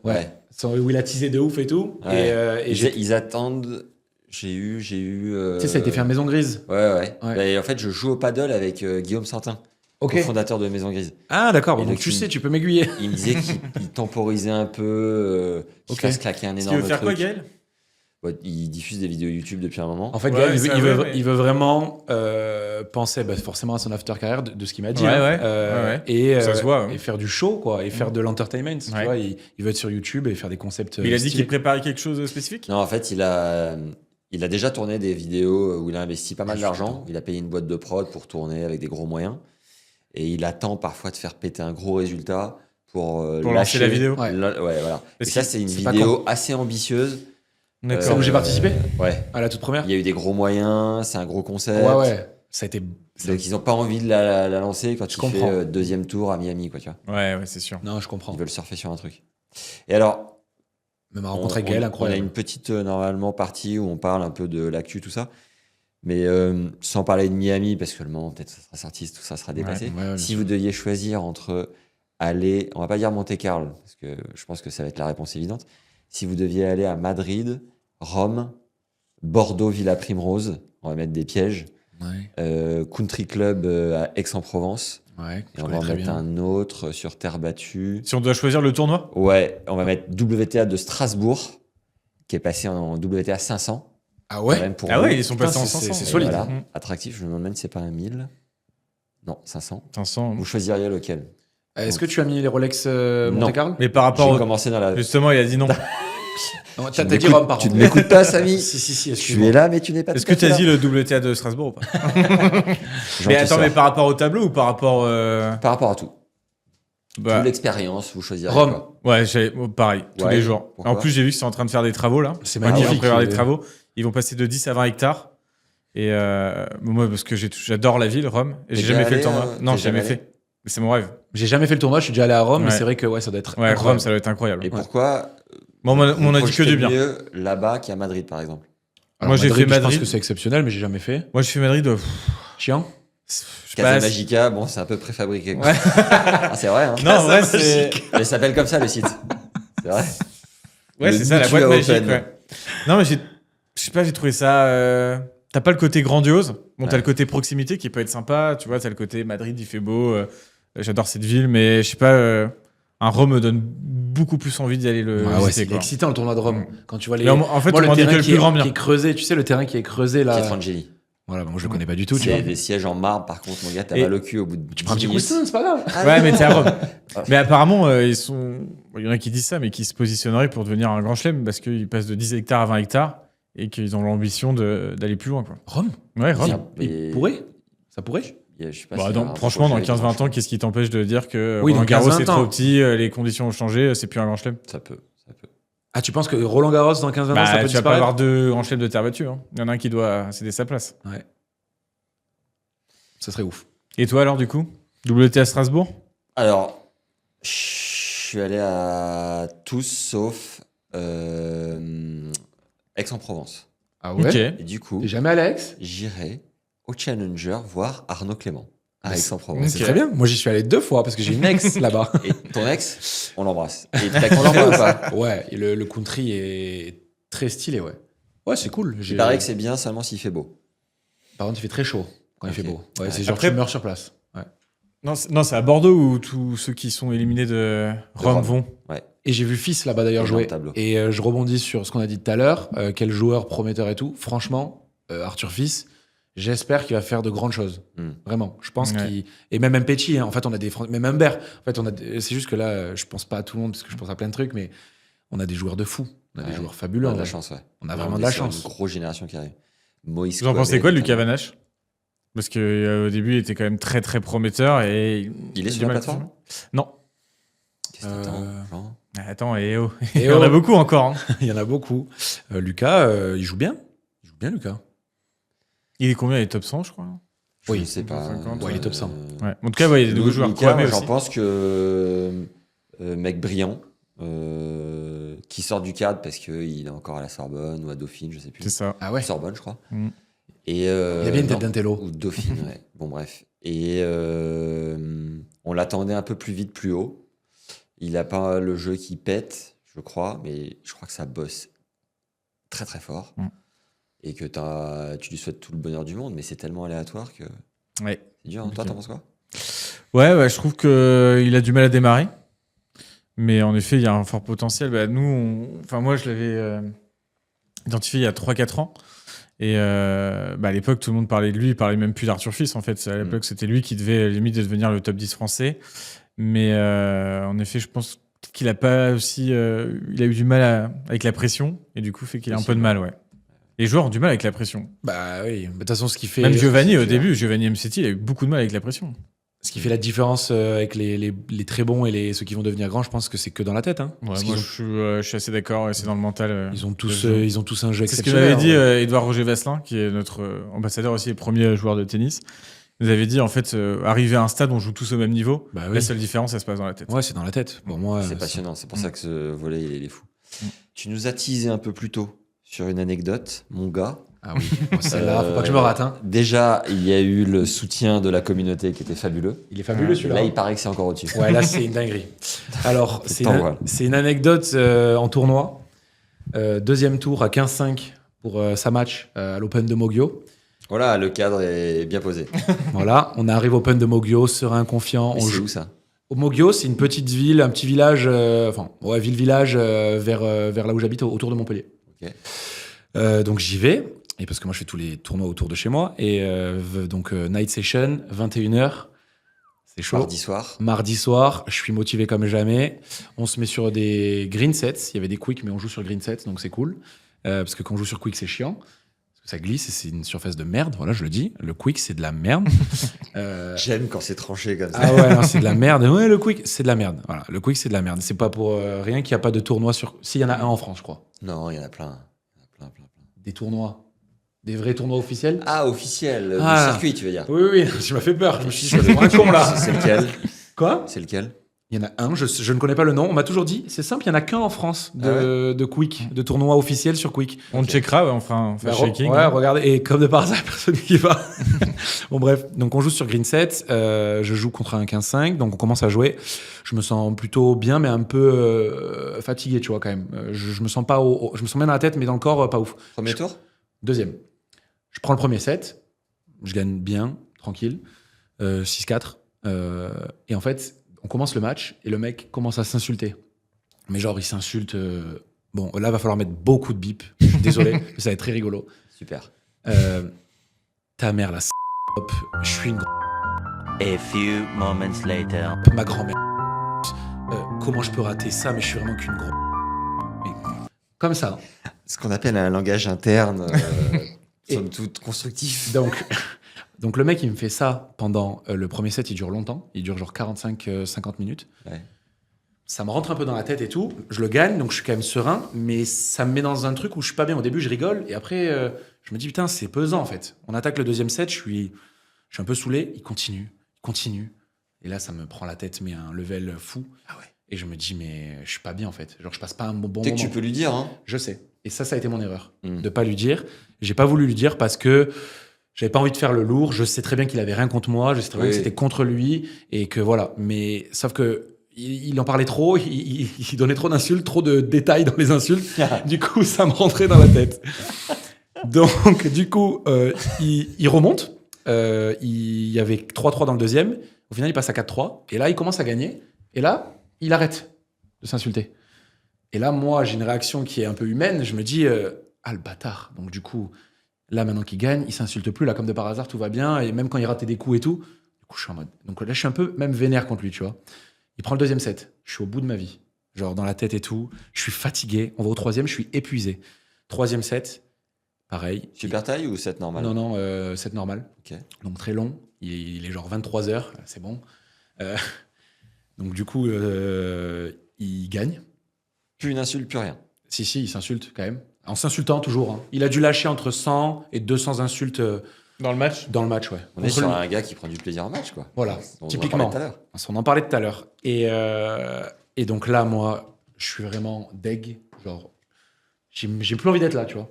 Ouais. Où il a teasé de ouf et tout. Ouais. Et Ils attendent. J'ai eu. tu sais, ça a été fait à Maison Grise. Ouais. Ouais. Et en fait, je joue au paddle avec Guillaume Santin, Ok. cofondateur de Maison Grise. Ah, d'accord. Et Donc, donc, tu il- sais, tu peux m'aiguiller. Il me disait qu'il temporisait un peu, qu'il Ok. fasse claquer un Est-ce énorme qu'il veut faire quoi, truc. Gaël Ouais, il diffuse des vidéos YouTube depuis un moment. En fait, Ouais, Gaël, ça, il veut, ouais, mais- il veut vraiment penser forcément à son after carrière de ce qu'il m'a dit. Ouais, hein. ouais. Et, Ça se voit, hein. et faire du show, quoi, et faire de l'entertainment. Tu Ouais. vois, il veut être sur YouTube et faire des concepts. Mais il a dit stylés. qu'il préparait quelque chose de spécifique. Non, en fait, il a déjà tourné des vidéos où il a investi pas mal d'argent. Il a payé une boîte de prod pour tourner avec des gros moyens. Et il attend parfois de faire péter un gros résultat pour Pour lâcher lancer la vidéo. Ouais. Ouais, voilà. Et Parce ça, que c'est une c'est pas vidéo assez ambitieuse. D'accord. C'est où j'ai participé Ouais. à la toute première. Il y a eu des gros moyens, c'est un gros concept. Ouais. Ça a été. Donc, ils n'ont pas envie de la lancer quand Je il comprends. fait deuxième tour à Miami, quoi, tu vois. Ouais, c'est sûr. Non, je comprends. Ils veulent surfer sur un truc. Et alors, Même à rencontrer Gaël, on a incroyable. une petite, normalement, partie où on parle un peu de l'actu, tout ça. Mais sans parler de Miami, parce que le moment, peut-être, ça sera sorti, tout ça sera dépassé. Ouais, Si vous deviez choisir entre aller, on va pas dire Monte-Carlo, parce que je pense que ça va être la réponse évidente. Si vous deviez aller à Madrid, Rome, Bordeaux, Villa Primrose, on va mettre des pièges, Country Club à Aix-en-Provence, Ouais, et je on va connais en très mettre bien. un autre sur terre battue. Si on doit choisir le tournoi, Ouais, on va mettre WTA de Strasbourg, qui est passé en WTA 500. Ah quand ouais. même pour ah nous. ouais, ils sont Putain, passés en c'est 500. c'est Et solide. voilà, Mhm. attractif, je me demande même si c'est pas un 1000. Non, 500. 500. Vous choisiriez lequel? Est-ce que tu as mis les Rolex Non. Monte Carlo? Mais par rapport J'ai au... commencé dans la... Justement, il a dit non. Non, Tu T'as ne dit m'écoutes- Rome, par Tu contre. ne m'écoutes pas, Samy? Si, Tu excuse-moi. es là, mais tu n'es pas Est-ce tout que à fait tu as là. dit le WTA de Strasbourg ou pas Jean, Mais tu attends, sors. mais par rapport au tableau ou par rapport... Par rapport à tout. bah, Toute l'expérience, vous choisirez Rome. quoi? ouais, pareil, tous Ouais, les jours. pourquoi En plus, j'ai vu qu'ils sont en train de faire des travaux, là. C'est Ils vont magnifique. prévoir des travaux. Ils vont passer de 10 à 20 hectares. Et moi, parce que j'adore la ville, Rome. Et T'es j'ai jamais déjà fait le allé, tournoi. Non, t'es j'ai jamais jamais fait. Mais c'est mon rêve. J'ai jamais fait le tournoi, je suis déjà allé à Rome, mais Ouais. c'est vrai que ça doit être. Ouais, incroyable. Rome, ça doit être incroyable. Et pourquoi Bon, on vous a dit que projetez du bien. mieux là-bas qu'à Madrid, par exemple? Alors, Moi, j'ai fait Je pense Madrid. que c'est exceptionnel, mais j'ai jamais fait. Moi, je fais Madrid. Chiant. Je sais Casa pas. Magica, bon, c'est un peu préfabriqué. quoi. Ouais. Ah, c'est vrai, hein? Non, en vrai, c'est. Il s'appelle comme ça, le site. C'est vrai. Ouais, Le c'est ça, la Mutua boîte magique. Open. Ouais. Non, mais je sais pas, j'ai trouvé ça. T'as pas le côté grandiose. Bon, t'as Ouais. le côté proximité qui peut être sympa. Tu vois, t'as le côté Madrid, il fait beau. J'adore cette ville, mais je sais pas. Un Rome me donne beaucoup plus envie d'y aller le Ah ouais, visiter, c'est quoi. excitant le tournoi de Rome. Mm. Quand tu vois les. Mais en fait, Moi, on m'en dit que le qui plus est, grand qui bien. est creusé, tu sais, le terrain qui est creusé là. Pietrangeli. Voilà, moi je le connais pas du tout. Tu vois. C'est des sièges en marbre, par contre, mon gars, t'as Et mal au cul au bout de Tu prends un 10 petit minutes. coussin, c'est pas grave. Ouais, mais t'es à Rome. Mais apparemment, ils sont. Il y en a qui disent ça, mais qui se positionneraient pour devenir un grand chelem parce qu'ils passent de 10 hectares à 20 hectares et qu'ils ont l'ambition d'aller plus loin, quoi. Rome Ouais, Rome. Tiens, Il mais- pourrait. Ça pourrait. Je sais pas Bah, s'il y a un franchement, dans projet 15-20 grand ans, qu'est-ce qui t'empêche de dire que Oui, Roland dans Garros 15-20 c'est trop ans. petit, les conditions ont changé, c'est plus un grand chelem? Ça peut. Ah, tu penses que Roland Garros dans 15-20 ans, ça Bah, peut tu vas pas disparaître avoir deux grands chelems de terre battue. Hein. Il y en a un qui doit céder sa place. Ouais. Ça serait ouf. Et toi, alors, du coup WTA Strasbourg? Alors, je suis allé à tous sauf Aix-en-Provence. Ah Ok. Et du coup, T'es jamais allé à Aix? j'irai au Challenger voir Arnaud Clément à Mais Aix-en-Provence. C'est très bien. Moi, j'y suis allé 2 fois parce que j'ai une ex là-bas. Et ton ex, on l'embrasse. Et t'as kiffé ou pas? Ouais, et le country est très stylé, ouais. Ouais, c'est cool. Il paraît que c'est bien seulement s'il fait beau. Par contre, il fait très chaud quand il Ok. fait beau. Ouais, Ouais. c'est genre Après- tu meurs sur place. Ouais. Non, c'est à Bordeaux où tous ceux qui sont éliminés de Rome Rome. vont. Et j'ai vu Fils là-bas d'ailleurs Énorme jouer. tableau. Et je rebondis sur ce qu'on a dit tout à l'heure. Quel joueur prometteur et tout. Franchement, Arthur Fils, j'espère qu'il va faire de grandes choses. Vraiment. Je pense Ouais. qu'il. Et même Mpecci, hein. En fait, on a des. Même Humbert. En fait, c'est juste que là, je pense pas à tout le monde parce que je pense à plein de trucs, mais on a des joueurs de fou. On a des Ouais. joueurs On fabuleux. a en de la vrai. chance, ouais. On a On vraiment est de la sur chance. Une grosse génération qui arrive. Moïse Vous en pensez Couamet, quoi de Lucas notamment. Van Hache? Parce qu'au début, il était quand même très très prometteur et Il est a sur du la mal- plateforme? Non. Qu'est-ce que t'attends, Jean Attends, et oh. Et Il y en oh. a beaucoup encore. Hein. Il y en a beaucoup. Lucas, il joue bien. Il joue bien, Lucas. Il est combien? Il est top 100, je crois. Je Oui. ne sais pas. 50, ouais, il est top 100. Ouais. En tout cas, ouais, il y a des nouveaux joueurs. Lucas, Kouamé moi, j'en aussi. pense que mec brillant, qui sort du cadre parce qu'il est encore à la Sorbonne ou à Dauphine, je sais plus. C'est ça. Ah ouais. Sorbonne, je crois. Mm. Et, Il a bien une tête non, d'intello. ou Dauphine, ouais. Bon, bref. Et on l'attendait un peu plus vite, plus haut. Il n'a pas le jeu qui pète, je crois, mais je crois que ça bosse très très fort. Mm. Et que tu lui souhaites tout le bonheur du monde, mais c'est tellement aléatoire que Ouais. c'est dur. Hein. Toi, Ok. t'en penses quoi? Ouais, je trouve qu'il a du mal à démarrer. Mais en effet, il y a un fort potentiel. Bah, moi, je l'avais identifié il y a 3-4 ans. Et à l'époque, tout le monde parlait de lui. Il parlait même plus d'Arthur Fils, en fait. À l'époque, c'était lui qui devait limite devenir le top 10 français. Mais en effet, je pense qu'il a pas aussi... il a eu du mal avec la pression. Et du coup, fait qu'il a un peu de mal, ouais. Les joueurs ont du mal avec la pression. Bah oui. De toute façon, ce qui fait. Même Giovanni, au c'est début, Giovanni MCT, il a eu beaucoup de mal avec la pression. Ce qui fait la différence avec les très bons et ceux qui vont devenir grands, je pense que c'est que dans la tête. Hein. Ouais, Parce moi, qu'ils ont- je suis assez d'accord. Ouais, c'est dans le mental. ils ont tous, le jeu. ils ont tous un jeu C'est ce que exceptionnel. m'avait dit hein. Edouard Roger Vasselin, qui est notre ambassadeur aussi et premier joueur de tennis. Il nous avait dit, en fait, arriver à un stade où on joue tous au même niveau, Bah la oui. seule différence, ça se passe dans la tête. Ouais, c'est dans la tête. Bon, moi, C'est passionnant, c'est pour Mm. ça que ce volet, il est fou. Mm. Tu nous as teasé un peu plus tôt sur une anecdote, mon gars. Ah oui. Bon, celle-là, faut pas que je me rate. Hein. Déjà, il y a eu le soutien de la communauté qui était fabuleux. Il est fabuleux Et celui-là. là, il paraît que c'est encore au-dessus. Ouais, là, c'est une dinguerie. Alors, C'est pas c'est une anecdote en tournoi. Deuxième tour à 15-5 pour sa match à l'Open de Moggio. Voilà, le cadre est bien posé. Voilà, on arrive au Open de Moggio, serein, confiant. Mais On c'est joue. où ça? Au Moggio, c'est une petite ville, un petit village, ville-village vers là où j'habite, autour de Montpellier. Ok. Donc j'y vais, et parce que moi je fais tous les tournois autour de chez moi, et donc night session, 21h, c'est chaud. Mardi soir, je suis motivé comme jamais. On se met sur des green sets, il y avait des quick, mais on joue sur green sets, donc c'est cool. Parce que quand on joue sur quick, c'est chiant. Ça glisse et c'est une surface de merde, voilà, je le dis. Le quick, c'est de la merde. J'aime quand c'est tranché comme ça. Ah ouais, non, c'est de la merde. Ouais, le quick, c'est de la merde. Voilà, le quick, c'est de la merde. C'est pas pour rien qu'il n'y a pas de tournoi sur. S'il y en a un en France, je crois. Non, il y en a plein. Il y en a plein. Des tournois. Des vrais tournois officiels. Ah, officiel, Ah. du circuit, tu veux dire? Oui, oui, tu m'as fait peur. Je me suis dit, je suis un con là. C'est lequel? Quoi? C'est lequel? Il y en a un, je ne connais pas le nom. On m'a toujours dit, c'est simple, il n'y en a qu'un en France de quick, de tournoi officiel sur quick. On checkera, ouais, on fera un Bah, shaking. ouais, regardez, et comme de par hasard, personne qui va. Bon, bref, donc on joue sur Green 7, je joue contre un 15-5, donc on commence à jouer. Je me sens plutôt bien, mais un peu fatigué, tu vois, quand même. Je me sens pas je me sens bien dans la tête, mais dans le corps, pas ouf. Premier tour? Deuxième. Je prends le premier set, je gagne bien, tranquille, 6-4. Et en fait, on commence le match et le mec commence à s'insulter. Mais genre, il s'insulte. Bon, là, va falloir mettre beaucoup de bip. Je suis désolé, mais ça va être très rigolo. Super. Ta mère, la je suis une A few moments later. ma grand-mère. Comment je peux rater ça, mais je suis vraiment qu'une comme ça. Ce qu'on appelle un langage interne, Et- somme toute constructif. Donc le mec, il me fait ça pendant le premier set, il dure longtemps. Il dure genre 45-50 minutes. Ouais. Ça me rentre un peu dans la tête et tout. Je le gagne, donc je suis quand même serein, mais ça me met dans un truc où je suis pas bien. Au début, je rigole, et après, je me dis, putain, c'est pesant en fait. On attaque le deuxième set, je suis un peu saoulé. Il continue. Et là, ça me prend la tête, mais à un level fou. Ah ouais. Et je me dis, mais je suis pas bien en fait. Genre, je passe pas un bon Dès que moment. tu peux lui dire, hein. Je sais. Et ça a été mon erreur. Mm. De pas lui dire. J'ai pas voulu lui dire parce que j'avais pas envie de faire le lourd. Je sais très bien qu'il avait rien contre moi. Je sais très bien Oui. que c'était contre lui. Et que voilà. Mais sauf que il en parlait trop. Il donnait trop d'insultes, trop de détails dans les insultes. Du coup, ça me rentrait dans la tête. Donc, du coup, il remonte. Il y avait 3-3 dans le deuxième. Au final, il passe à 4-3. Et là, il commence à gagner. Et là, il arrête de s'insulter. Et là, moi, j'ai une réaction qui est un peu humaine. Je me dis, ah, le bâtard. Donc, du coup, là, maintenant qu'il gagne, il s'insulte plus. Là, comme de par hasard, tout va bien. Et même quand il ratait des coups et tout, du coup, je suis en mode. Donc là, je suis un peu même vénère contre lui, tu vois. Il prend le deuxième set. Je suis au bout de ma vie. Genre, dans la tête et tout. Je suis fatigué. On va au troisième, je suis épuisé. Troisième set, pareil. Super taille ou 7 normal? Non, set normal. Ok. Donc, très long. Il est genre 23 heures. C'est bon. Donc, du coup, il gagne. Plus une insulte, plus rien. Si, il s'insulte quand même. En s'insultant toujours. Hein. Il a dû lâcher entre 100 et 200 insultes Dans le match? dans le match, ouais. On est Contre sur lui. un gars qui prend du plaisir en match, quoi. Voilà, On en typiquement. parlait tout à l'heure. On en parlait tout à l'heure. Et donc là, moi, je suis vraiment deg. Genre, j'ai plus envie d'être là, tu vois.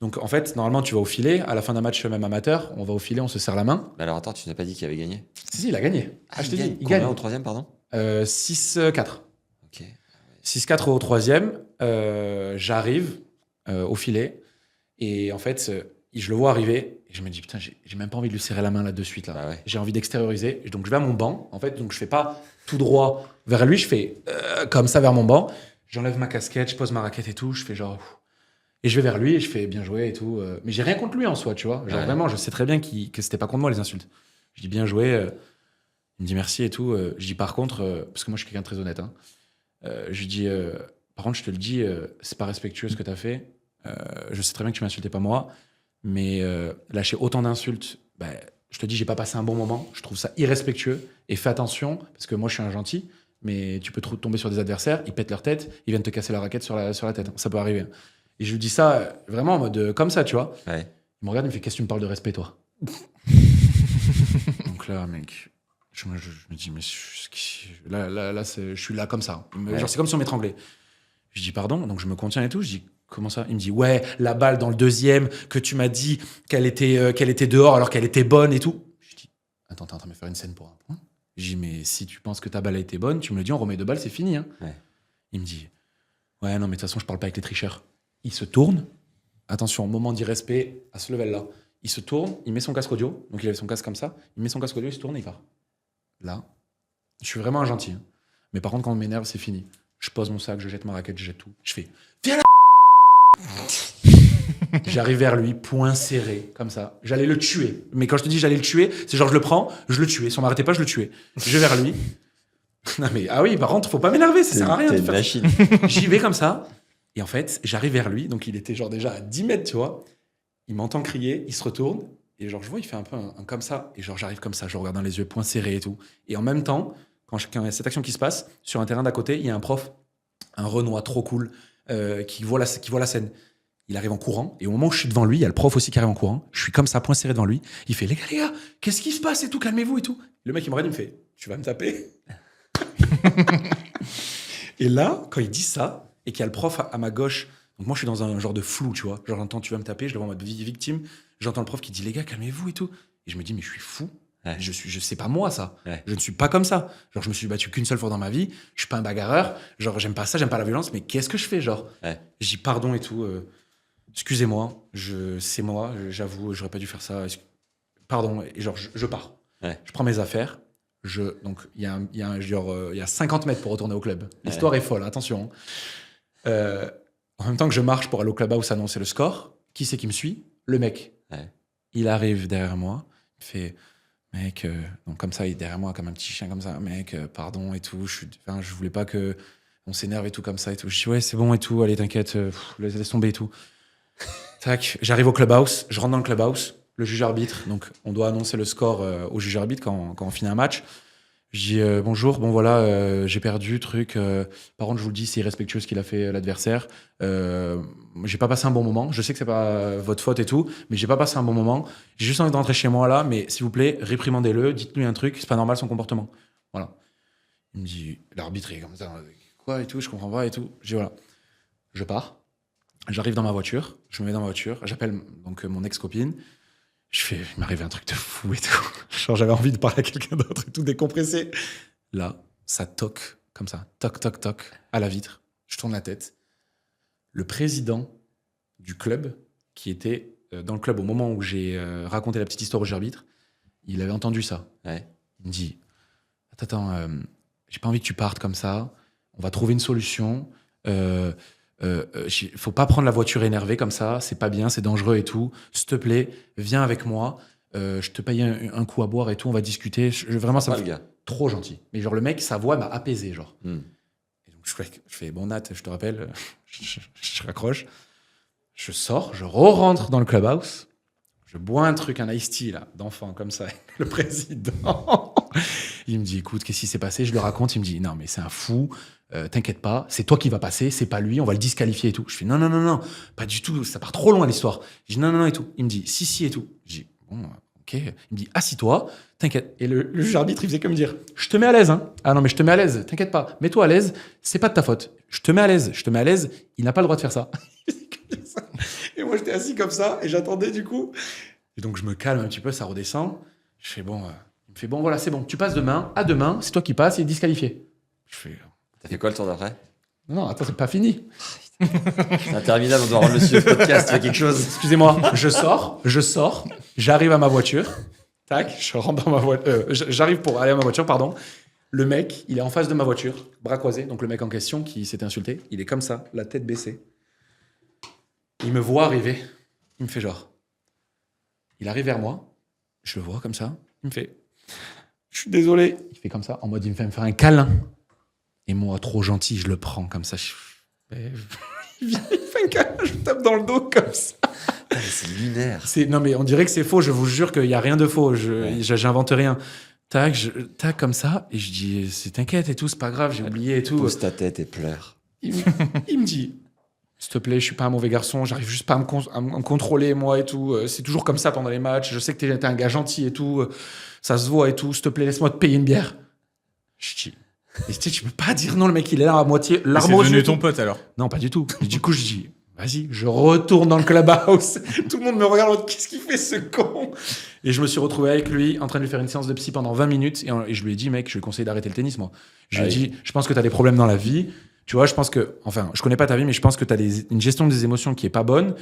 Donc en fait, normalement, tu vas au filet. À la fin d'un match, même amateur, on va au filet, on se serre la main. Mais alors attends, tu n'as pas dit qu'il avait gagné? Si, il a gagné. Ah, Je t'ai dit, il Combien gagne. au troisième, pardon? 6-4. Ok. 6-4 au troisième. J'arrive au filet. Et en fait, je le vois arriver. Et je me dis, putain, j'ai même pas envie de lui serrer la main là de suite. Là. Bah ouais. J'ai envie d'extérioriser. Et donc, je vais à mon banc. En fait, donc je fais pas tout droit vers lui. Je fais comme ça vers mon banc. J'enlève ma casquette, je pose ma raquette et tout. Je fais genre. Ouf. Et je vais vers lui et je fais bien joué et tout. Mais j'ai rien contre lui en soi, tu vois. Genre Ouais. vraiment, je sais très bien que c'était pas contre moi les insultes. Je dis bien joué. Il me dit merci et tout. Je dis par contre, parce que moi je suis quelqu'un de très honnête. Hein, je lui dis, par contre, je te le dis, c'est pas respectueux ce que t'as fait. Je sais très bien que tu m'insultais pas moi. Mais lâcher autant d'insultes, bah, je te dis, j'ai pas passé un bon moment. Je trouve ça irrespectueux. Et fais attention, parce que moi je suis un gentil. Mais tu peux tomber sur des adversaires, ils pètent leur tête, ils viennent te casser la raquette sur la tête. Ça peut arriver. Et je lui dis ça vraiment en mode comme ça, tu vois. Ouais. Il me regarde, il me fait qu'est-ce que tu me parles de respect, toi? Donc là, mec, je me dis, mais là je suis là comme ça. Ouais. Genre, c'est comme si on m'étranglait. Je dis pardon, donc je me contiens et tout. Je dis comment ça? Il me dit ouais, la balle dans le deuxième que tu m'as dit qu'elle était dehors alors qu'elle était bonne et tout. Je dis attends, t'es en train de me faire une scène pour un point? Je dis mais si tu penses que ta balle a été bonne, tu me le dis, on remet deux balles, c'est fini. Hein. Ouais. Il me dit ouais non mais de toute façon je parle pas avec les tricheurs. Il se tourne. Attention, moment d'irrespect à ce level-là. Il se tourne, il met son casque audio. Donc il avait son casque comme ça. Il met son casque audio, il se tourne et il part. Là, je suis vraiment un gentil. Hein. Mais par contre, quand on m'énerve, c'est fini. Je pose mon sac, je jette ma raquette, je jette tout. Je fais viens là. J'arrive vers lui, poing serré, comme ça. J'allais le tuer. Mais quand je te dis j'allais le tuer, c'est genre je le prends, je le tuais. Si on m'arrêtait pas, je le tuais. Je vais vers lui. Non mais ah oui, par contre, faut pas m'énerver, ça sert à rien T'es de une faire. machine. J'y vais comme ça. Et en fait, j'arrive vers lui. Donc, il était genre déjà à 10 mètres, tu vois. Il m'entend crier, il se retourne. Et genre, je vois, il fait un peu un comme ça. Et genre, j'arrive comme ça, je regarde dans les yeux, poings serrés et tout. Et en même temps, quand il y a cette action qui se passe, sur un terrain d'à côté, il y a un prof, un Renoir trop cool, qui voit la scène. Il arrive en courant. Et au moment où je suis devant lui, il y a le prof aussi qui arrive en courant. Je suis comme ça, poings serrés devant lui. Il fait, les gars, qu'est-ce qui se passe et tout, calmez-vous et tout. Le mec, il me regarde, il me fait, tu vas me taper? Et là, quand il dit ça, et qu'il y a le prof à ma gauche, donc moi je suis dans un genre de flou, tu vois. Genre j'entends tu vas me taper, je le vois en mode victime. J'entends le prof qui dit les gars, calmez-vous et tout. Et je me dis mais je suis fou. Ouais. Je sais pas moi ça. Ouais. Je ne suis pas comme ça. Genre je me suis battu qu'une seule fois dans ma vie. Je suis pas un bagarreur. Genre j'aime pas ça, j'aime pas la violence. Mais qu'est-ce que je fais genre? Ouais. Je dis pardon et tout. Excusez-moi, c'est moi. J'avoue, j'aurais pas dû faire ça. Pardon. Et genre je pars. Ouais. Je prends mes affaires. Donc, il y a 50 mètres pour retourner au club. L'histoire est folle, attention. En même temps que je marche pour aller au clubhouse annoncer le score, qui c'est qui me suit? Le mec. Ouais. Il arrive derrière moi, il fait mec, donc comme ça, il est derrière moi comme un petit chien comme ça, mec, pardon et tout. Je voulais pas que on s'énerve et tout comme ça et tout. Je dis ouais, c'est bon et tout, allez, t'inquiète, laisse tomber et tout. Tac, j'arrive au clubhouse, je rentre dans le clubhouse, le juge arbitre, donc on doit annoncer le score au juge arbitre quand on finit un match. Je dis bonjour, bon voilà, j'ai perdu, truc. Par contre, je vous le dis, c'est irrespectueux ce qu'il a fait l'adversaire. J'ai pas passé un bon moment. Je sais que c'est pas votre faute et tout, mais j'ai pas passé un bon moment. J'ai juste envie de rentrer chez moi là, mais s'il vous plaît, réprimandez-le, dites-lui un truc, c'est pas normal son comportement. Voilà. Il me dit, l'arbitre est comme ça, quoi et tout, je comprends pas et tout. Je dis voilà, je pars, j'arrive dans ma voiture, je me mets dans ma voiture, j'appelle donc mon ex-copine. Il m'arrivait un truc de fou et tout. Genre, j'avais envie de parler à quelqu'un d'autre et tout, décompressé. Là, ça toque, comme ça. Toc, toc, toc, à la vitre. Je tourne la tête. Le président du club, qui était dans le club au moment où j'ai raconté la petite histoire au juge arbitre, il avait entendu ça. Ouais. Il me dit, attends, j'ai pas envie que tu partes comme ça. On va trouver une solution. Faut pas prendre la voiture énervée comme ça, c'est pas bien, c'est dangereux et tout. S'il te plaît, viens avec moi. Je te paye un coup à boire et tout, on va discuter. Vraiment, ça me le fait gars. trop gentil. Mais genre, le mec, sa voix m'a apaisé, genre. Hmm. Et donc, je fais, bon, Nat, je te rappelle, je raccroche. Je sors, je re-rentre dans le clubhouse. Je bois un truc, un iced tea, là, d'enfant, comme ça, avec le président. Il me dit, écoute, qu'est-ce qui s'est passé? Je le raconte. Il me dit, non, mais c'est un fou. T'inquiète pas, c'est toi qui va passer, c'est pas lui, on va le disqualifier et tout. Je fais, non, pas du tout, ça part trop loin l'histoire. Je dis, non, et tout. Il me dit, si, et tout. Je dis, bon, ok. Il me dit, assis-toi, t'inquiète. Et le juge arbitre, il faisait que me dire, je te mets à l'aise, hein. Ah non, mais je te mets à l'aise, t'inquiète pas. Mets-toi à l'aise, c'est pas de ta faute. Je te mets à l'aise, il n'a pas le droit de faire ça. Et moi, j'étais assis comme ça, et j'attendais du coup. Et donc, je me calme un petit peu, ça redescend. Je fais, bon, il me fait, bon, voilà, c'est bon, tu passes demain, à demain, c'est toi qui passes, il est disqualifié. Je fais, T'as fait quoi le tour d'après? non, attends, c'est pas fini. C'est interminable, on doit rendre le sujet podcast, fais quelque chose. Excusez-moi, je sors, j'arrive à ma voiture. Tac, je rentre dans ma voiture. J'arrive pour aller à ma voiture, pardon. Le mec, il est en face de ma voiture, bras croisés. Donc le mec en question qui s'était insulté, il est comme ça, la tête baissée. Il me voit arriver. Il me fait genre. Il arrive vers moi. Je le vois comme ça. Il me fait. Je suis désolé. Il fait comme ça, en mode il me fait me faire un câlin. Et moi, trop gentil, je le prends comme ça. Il vient, il fait un câlin, je tape dans le dos comme ça. Putain, mais c'est lunaire. Non, mais on dirait que c'est faux. Je vous jure qu'il n'y a rien de faux. J'invente rien. Tac, comme ça. Et je dis, t'inquiète et tout, c'est pas grave, j'ai oublié et tout. Pose ta tête et pleure. Il me dit, s'il te plaît, je suis pas un mauvais garçon, j'arrive juste pas à me contrôler, moi et tout. C'est toujours comme ça pendant les matchs. Je sais que t'es un gars gentil et tout. Ça se voit et tout. S'il te plaît, laisse-moi te payer une bière. Je dis, et tu peux pas dire non, le mec, il est là à moitié, l'arme aux C'est yeux. devenu ton pote alors? Non, pas du tout. Et du coup, je dis, vas-y, je retourne dans le clubhouse. Tout le monde me regarde, qu'est-ce qu'il fait ce con? Et je me suis retrouvé avec lui, en train de lui faire une séance de psy pendant 20 minutes. Et je lui ai dit, mec, je lui ai conseillé d'arrêter le tennis, moi. Je lui ai dit, je pense que t'as des problèmes dans la vie. Tu vois, je pense que, enfin, je connais pas ta vie, mais je pense que t'as une gestion des émotions qui est pas bonne.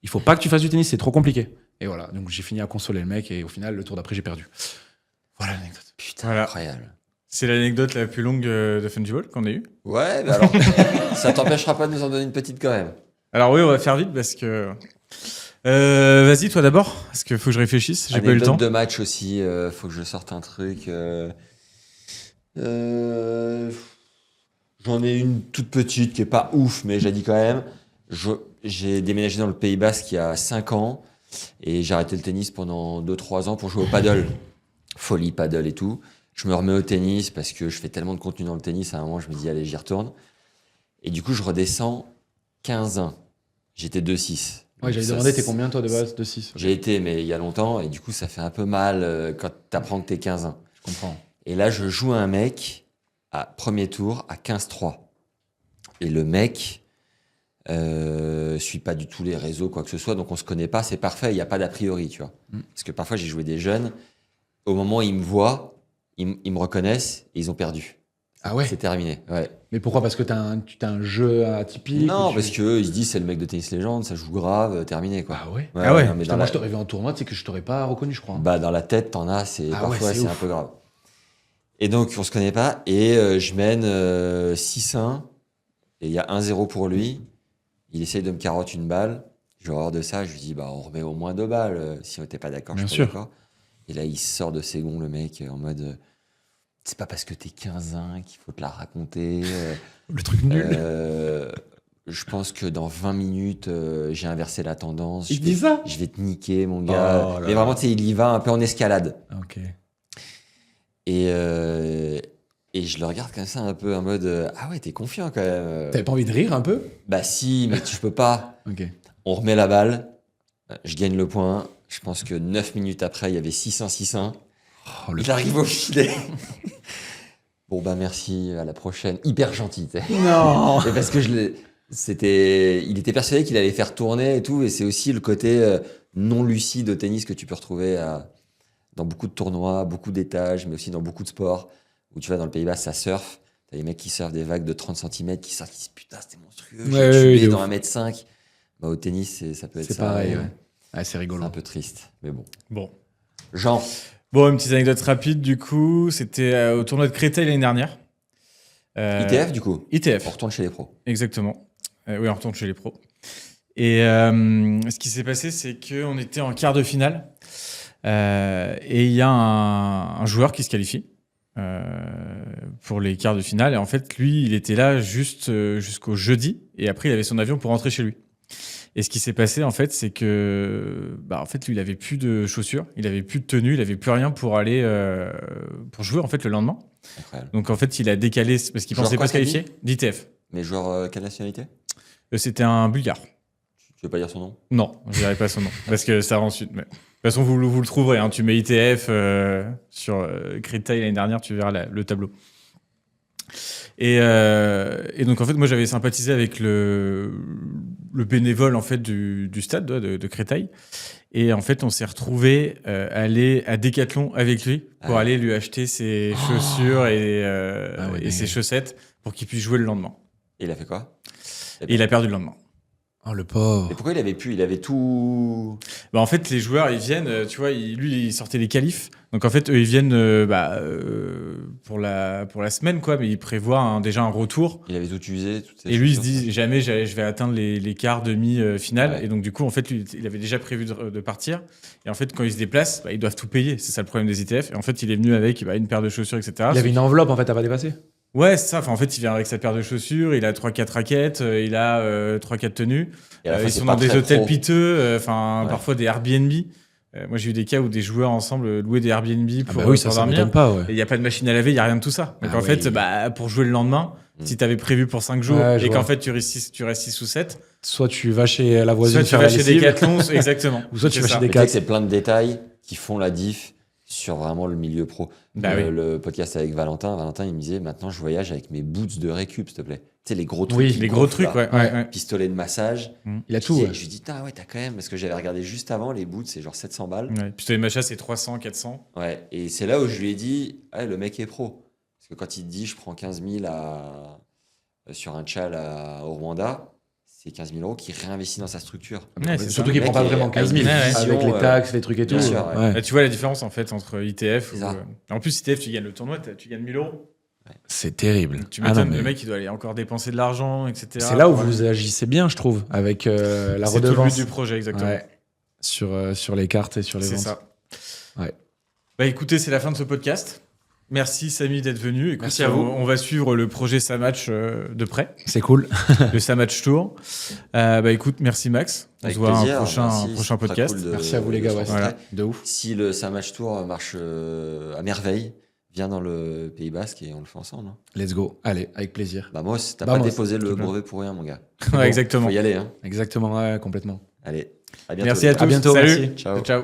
Il faut pas que tu fasses du tennis, c'est trop compliqué. Et voilà. Donc, j'ai fini à consoler le mec. Et au final, le tour d'après, j'ai perdu. Voilà l'anecdote. Putain, Voilà. incroyable. C'est l'anecdote la plus longue de Fungiball qu'on ait eue. Ouais, bah alors, ça t'empêchera pas de nous en donner une petite quand même. Alors oui, on va faire vite parce que... vas-y, toi d'abord, parce qu'il faut que je réfléchisse, j'ai pas eu le temps. Anecdote de match aussi, faut que je sorte un truc. J'en ai une toute petite qui est pas ouf, mais j'ai dit quand même. J'ai déménagé dans le Pays Basque il y a 5 ans et j'ai arrêté le tennis pendant 2-3 ans pour jouer au paddle. Folie, paddle et tout. Je me remets au tennis parce que je fais tellement de contenu dans le tennis. À un moment, je me dis, allez, j'y retourne. Et du coup, je redescends 15-1. J'étais 2-6. Ouais, j'avais demandé, t'es combien, toi, de base? 2-6. J'ai été, mais il y a longtemps. Et du coup, ça fait un peu mal quand t'apprends que t'es 15-1. Je comprends. Et là, je joue à un mec à premier tour à 15-3. Et le mec suit pas du tout les réseaux, quoi que ce soit. Donc, on se connaît pas. C'est parfait. Il n'y a pas d'a priori, tu vois. Parce que parfois, j'ai joué des jeunes. Au moment où ils me voient, ils me reconnaissent et ils ont perdu. Ah ouais? C'est terminé, ouais. Mais pourquoi? Parce que t'as un jeu atypique? Non, parce qu'eux, ils se disent c'est le mec de Tennis Légende, ça joue grave, terminé, quoi. Ah ouais? Ah ouais. Non, mais Putain, moi, je t'aurais vu en tournoi, tu sais que je t'aurais pas reconnu, je crois. Bah, dans la tête, t'en as, Ah ouais, parfois c'est c'est ouf. un peu grave. Et donc, on se connaît pas. Et je mène 6-1. Et il y a 1-0 pour lui. Il essaye de me carotte une balle. Je vais hors de ça. Je lui dis, on remet au moins 2 balles. Si on n'était pas d'accord, je Bien suis sûr. pas d'accord. Et là, il sort de ses gonds, le mec, en mode, c'est pas parce que t'es 15-1 qu'il faut te la raconter. Le truc nul. Je pense que dans 20 minutes, j'ai inversé la tendance. Il dit ça? Je vais te niquer, mon gars. Oh là Mais là. vraiment, tu sais, il y va un peu en escalade. Ok. Et je le regarde comme ça, un peu en mode ah ouais, t'es confiant quand même. T'avais pas envie de rire un peu? Bah si, mais je peux pas. Ok. On remet la balle. Je gagne le point. Je pense que 9 minutes après, il y avait 6-1. Oh, le... Il arrive au filet. Bon, merci, à la prochaine. Hyper gentil, tu sais. Non. Et parce que il était persuadé qu'il allait faire tourner et tout. Et c'est aussi le côté non lucide au tennis que tu peux retrouver dans beaucoup de tournois, beaucoup d'étages, mais aussi dans beaucoup de sports. Où tu vas dans le Pays Bas, ça surfe. T'as des mecs qui surfent des vagues de 30 cm qui sortent, qui disent putain, c'était monstrueux. Ouais, J'ai tué de dans ouf. 1m5. Au tennis, ça peut être C'est ça. pareil, et, ouais. Ouais, c'est C'est rigolo. un peu triste. Mais bon. Bon. Jean, Bon, une petite anecdote rapide, du coup. C'était au tournoi de Créteil l'année dernière. ITF, du coup. ITF. On retourne chez les pros. Exactement. Oui, on retourne chez les pros. Et ce qui s'est passé, c'est qu'on était en quart de finale. Et il y a un joueur qui se qualifie pour les quarts de finale. Et en fait, lui, il était là juste jusqu'au jeudi. Et après, il avait son avion pour rentrer chez lui. Et ce qui s'est passé, en fait, c'est que, en fait, lui, il avait plus de chaussures, il avait plus de tenue, il avait plus rien pour aller pour jouer en fait le lendemain. Incroyable. Donc en fait, il a décalé parce qu'il Joueur pensait quoi, pas se t'as dit qualifier. D'ITF. Mais joueur, quelle nationalité? C'était un Bulgare. Tu veux pas dire son nom? Non, je dirais pas son nom parce que ça va ensuite. Mais de toute façon, vous le trouverez. Hein. Tu mets ITF sur Créteil l'année dernière, tu verras le tableau. Et donc en fait, moi j'avais sympathisé avec le bénévole en fait du stade de Créteil. Et en fait, on s'est retrouvé aller à Decathlon avec lui pour aller lui acheter ses chaussures et ses chaussettes pour qu'il puisse jouer le lendemain. Et il a fait quoi? Et il a perdu le lendemain. Oh, le pauvre. Et pourquoi il avait tout. En fait, les joueurs, ils viennent, tu vois, lui, il sortait les qualifs. Donc, en fait, eux, ils viennent pour la semaine, quoi, mais ils prévoient déjà un retour. Il avait tout usé. Et lui, il se dit, jamais je vais atteindre les quarts, demi-finale. Ouais. Et donc, du coup, en fait, lui, il avait déjà prévu de partir. Et en fait, quand ils se déplacent, ils doivent tout payer. C'est ça le problème des ITF. Et en fait, il est venu avec une paire de chaussures, etc. Il avait une enveloppe, en fait, à pas dépasser. Ouais, c'est ça. Enfin, en fait, il vient avec sa paire de chaussures, il a 3-4 raquettes, il a 3-4 tenues. Et à la fin, Ils c'est sont pas dans des très hôtels pro. piteux, Ouais. parfois des Airbnb. Moi, j'ai eu des cas où des joueurs ensemble louaient des Airbnb pour, oui, pour ça dormir. m'étonne pas, ouais. Et il n'y a pas de machine à laver, il n'y a rien de tout ça. Donc Ah en fait, oui. pour jouer le lendemain, si tu avais prévu pour 5 jours Ouais, je et qu'en vois. fait tu restes 6 ou 7, Soit tu vas chez la voisine soit tu faire vas la chez lessive. Decathlon, exactement. Ou soit tu C'est vas ça. chez Mais Decathlon. tu sais que c'est plein de détails qui font la diff sur vraiment le milieu pro. Bah oui. Le podcast avec Valentin, il me disait maintenant je voyage avec mes boots de récup, s'il te plaît. Tu sais, les gros trucs. Oui, qui Les gros gonflent, trucs, là. ouais. Pistolet de massage. Il a Je tout, disais- ouais. Je lui dis, putain, ouais, t'as quand même. Parce que j'avais regardé juste avant, les boots, c'est genre 700 balles. Ouais. Pistolet de machin, c'est 300, 400. Ouais. Et c'est là où je lui ai dit, le mec est pro. Parce que quand il te dit, je prends 15 000 sur un tchal au Rwanda, c'est 15 000 euros qu'il réinvestit dans sa structure. Ouais, c'est Surtout ça. qu'il Le prend mec pas vraiment est- 15 000 Ouais, ouais. avec les taxes, les trucs et tout. Bien sûr, ouais. Là, tu vois la différence en fait entre ITF. C'est ça. En plus, ITF, tu gagnes le tournoi, tu gagnes 1000 euros. C'est terrible. Donc, tu Ah non, m'étonnes, mais le mec, il doit aller encore dépenser de l'argent, etc. c'est là où pour vous aller- agissez bien, je trouve, avec la C'est tout le redevance. but du projet, exactement. Ouais. Sur les cartes et sur les C'est ventes. ça. Ouais. Bah écoutez, c'est la fin de ce podcast. Merci Samy d'être venu. Écoute, Merci à vous. On va suivre le projet Samatch de près, C'est cool. le Samatch Tour. Écoute, merci Max. On Avec se voit plaisir, un prochain merci, c'est très podcast. cool de- Merci à vous, les de gars. se Ouais, rencontrer. Voilà. de ouf. Si le Samach Tour marche à merveille, viens dans le Pays Basque et on le fait ensemble. Hein. Let's go. Allez, avec plaisir. Bah, moi, t'as Bah, pas moi, déposé le c'est bien. brevet pour rien, mon gars. Ouais, exactement. Faut y aller. Hein. Exactement, ouais, complètement. Allez, à bientôt. Merci à les gars. tous. bientôt, Salut. merci. Ciao. Ciao.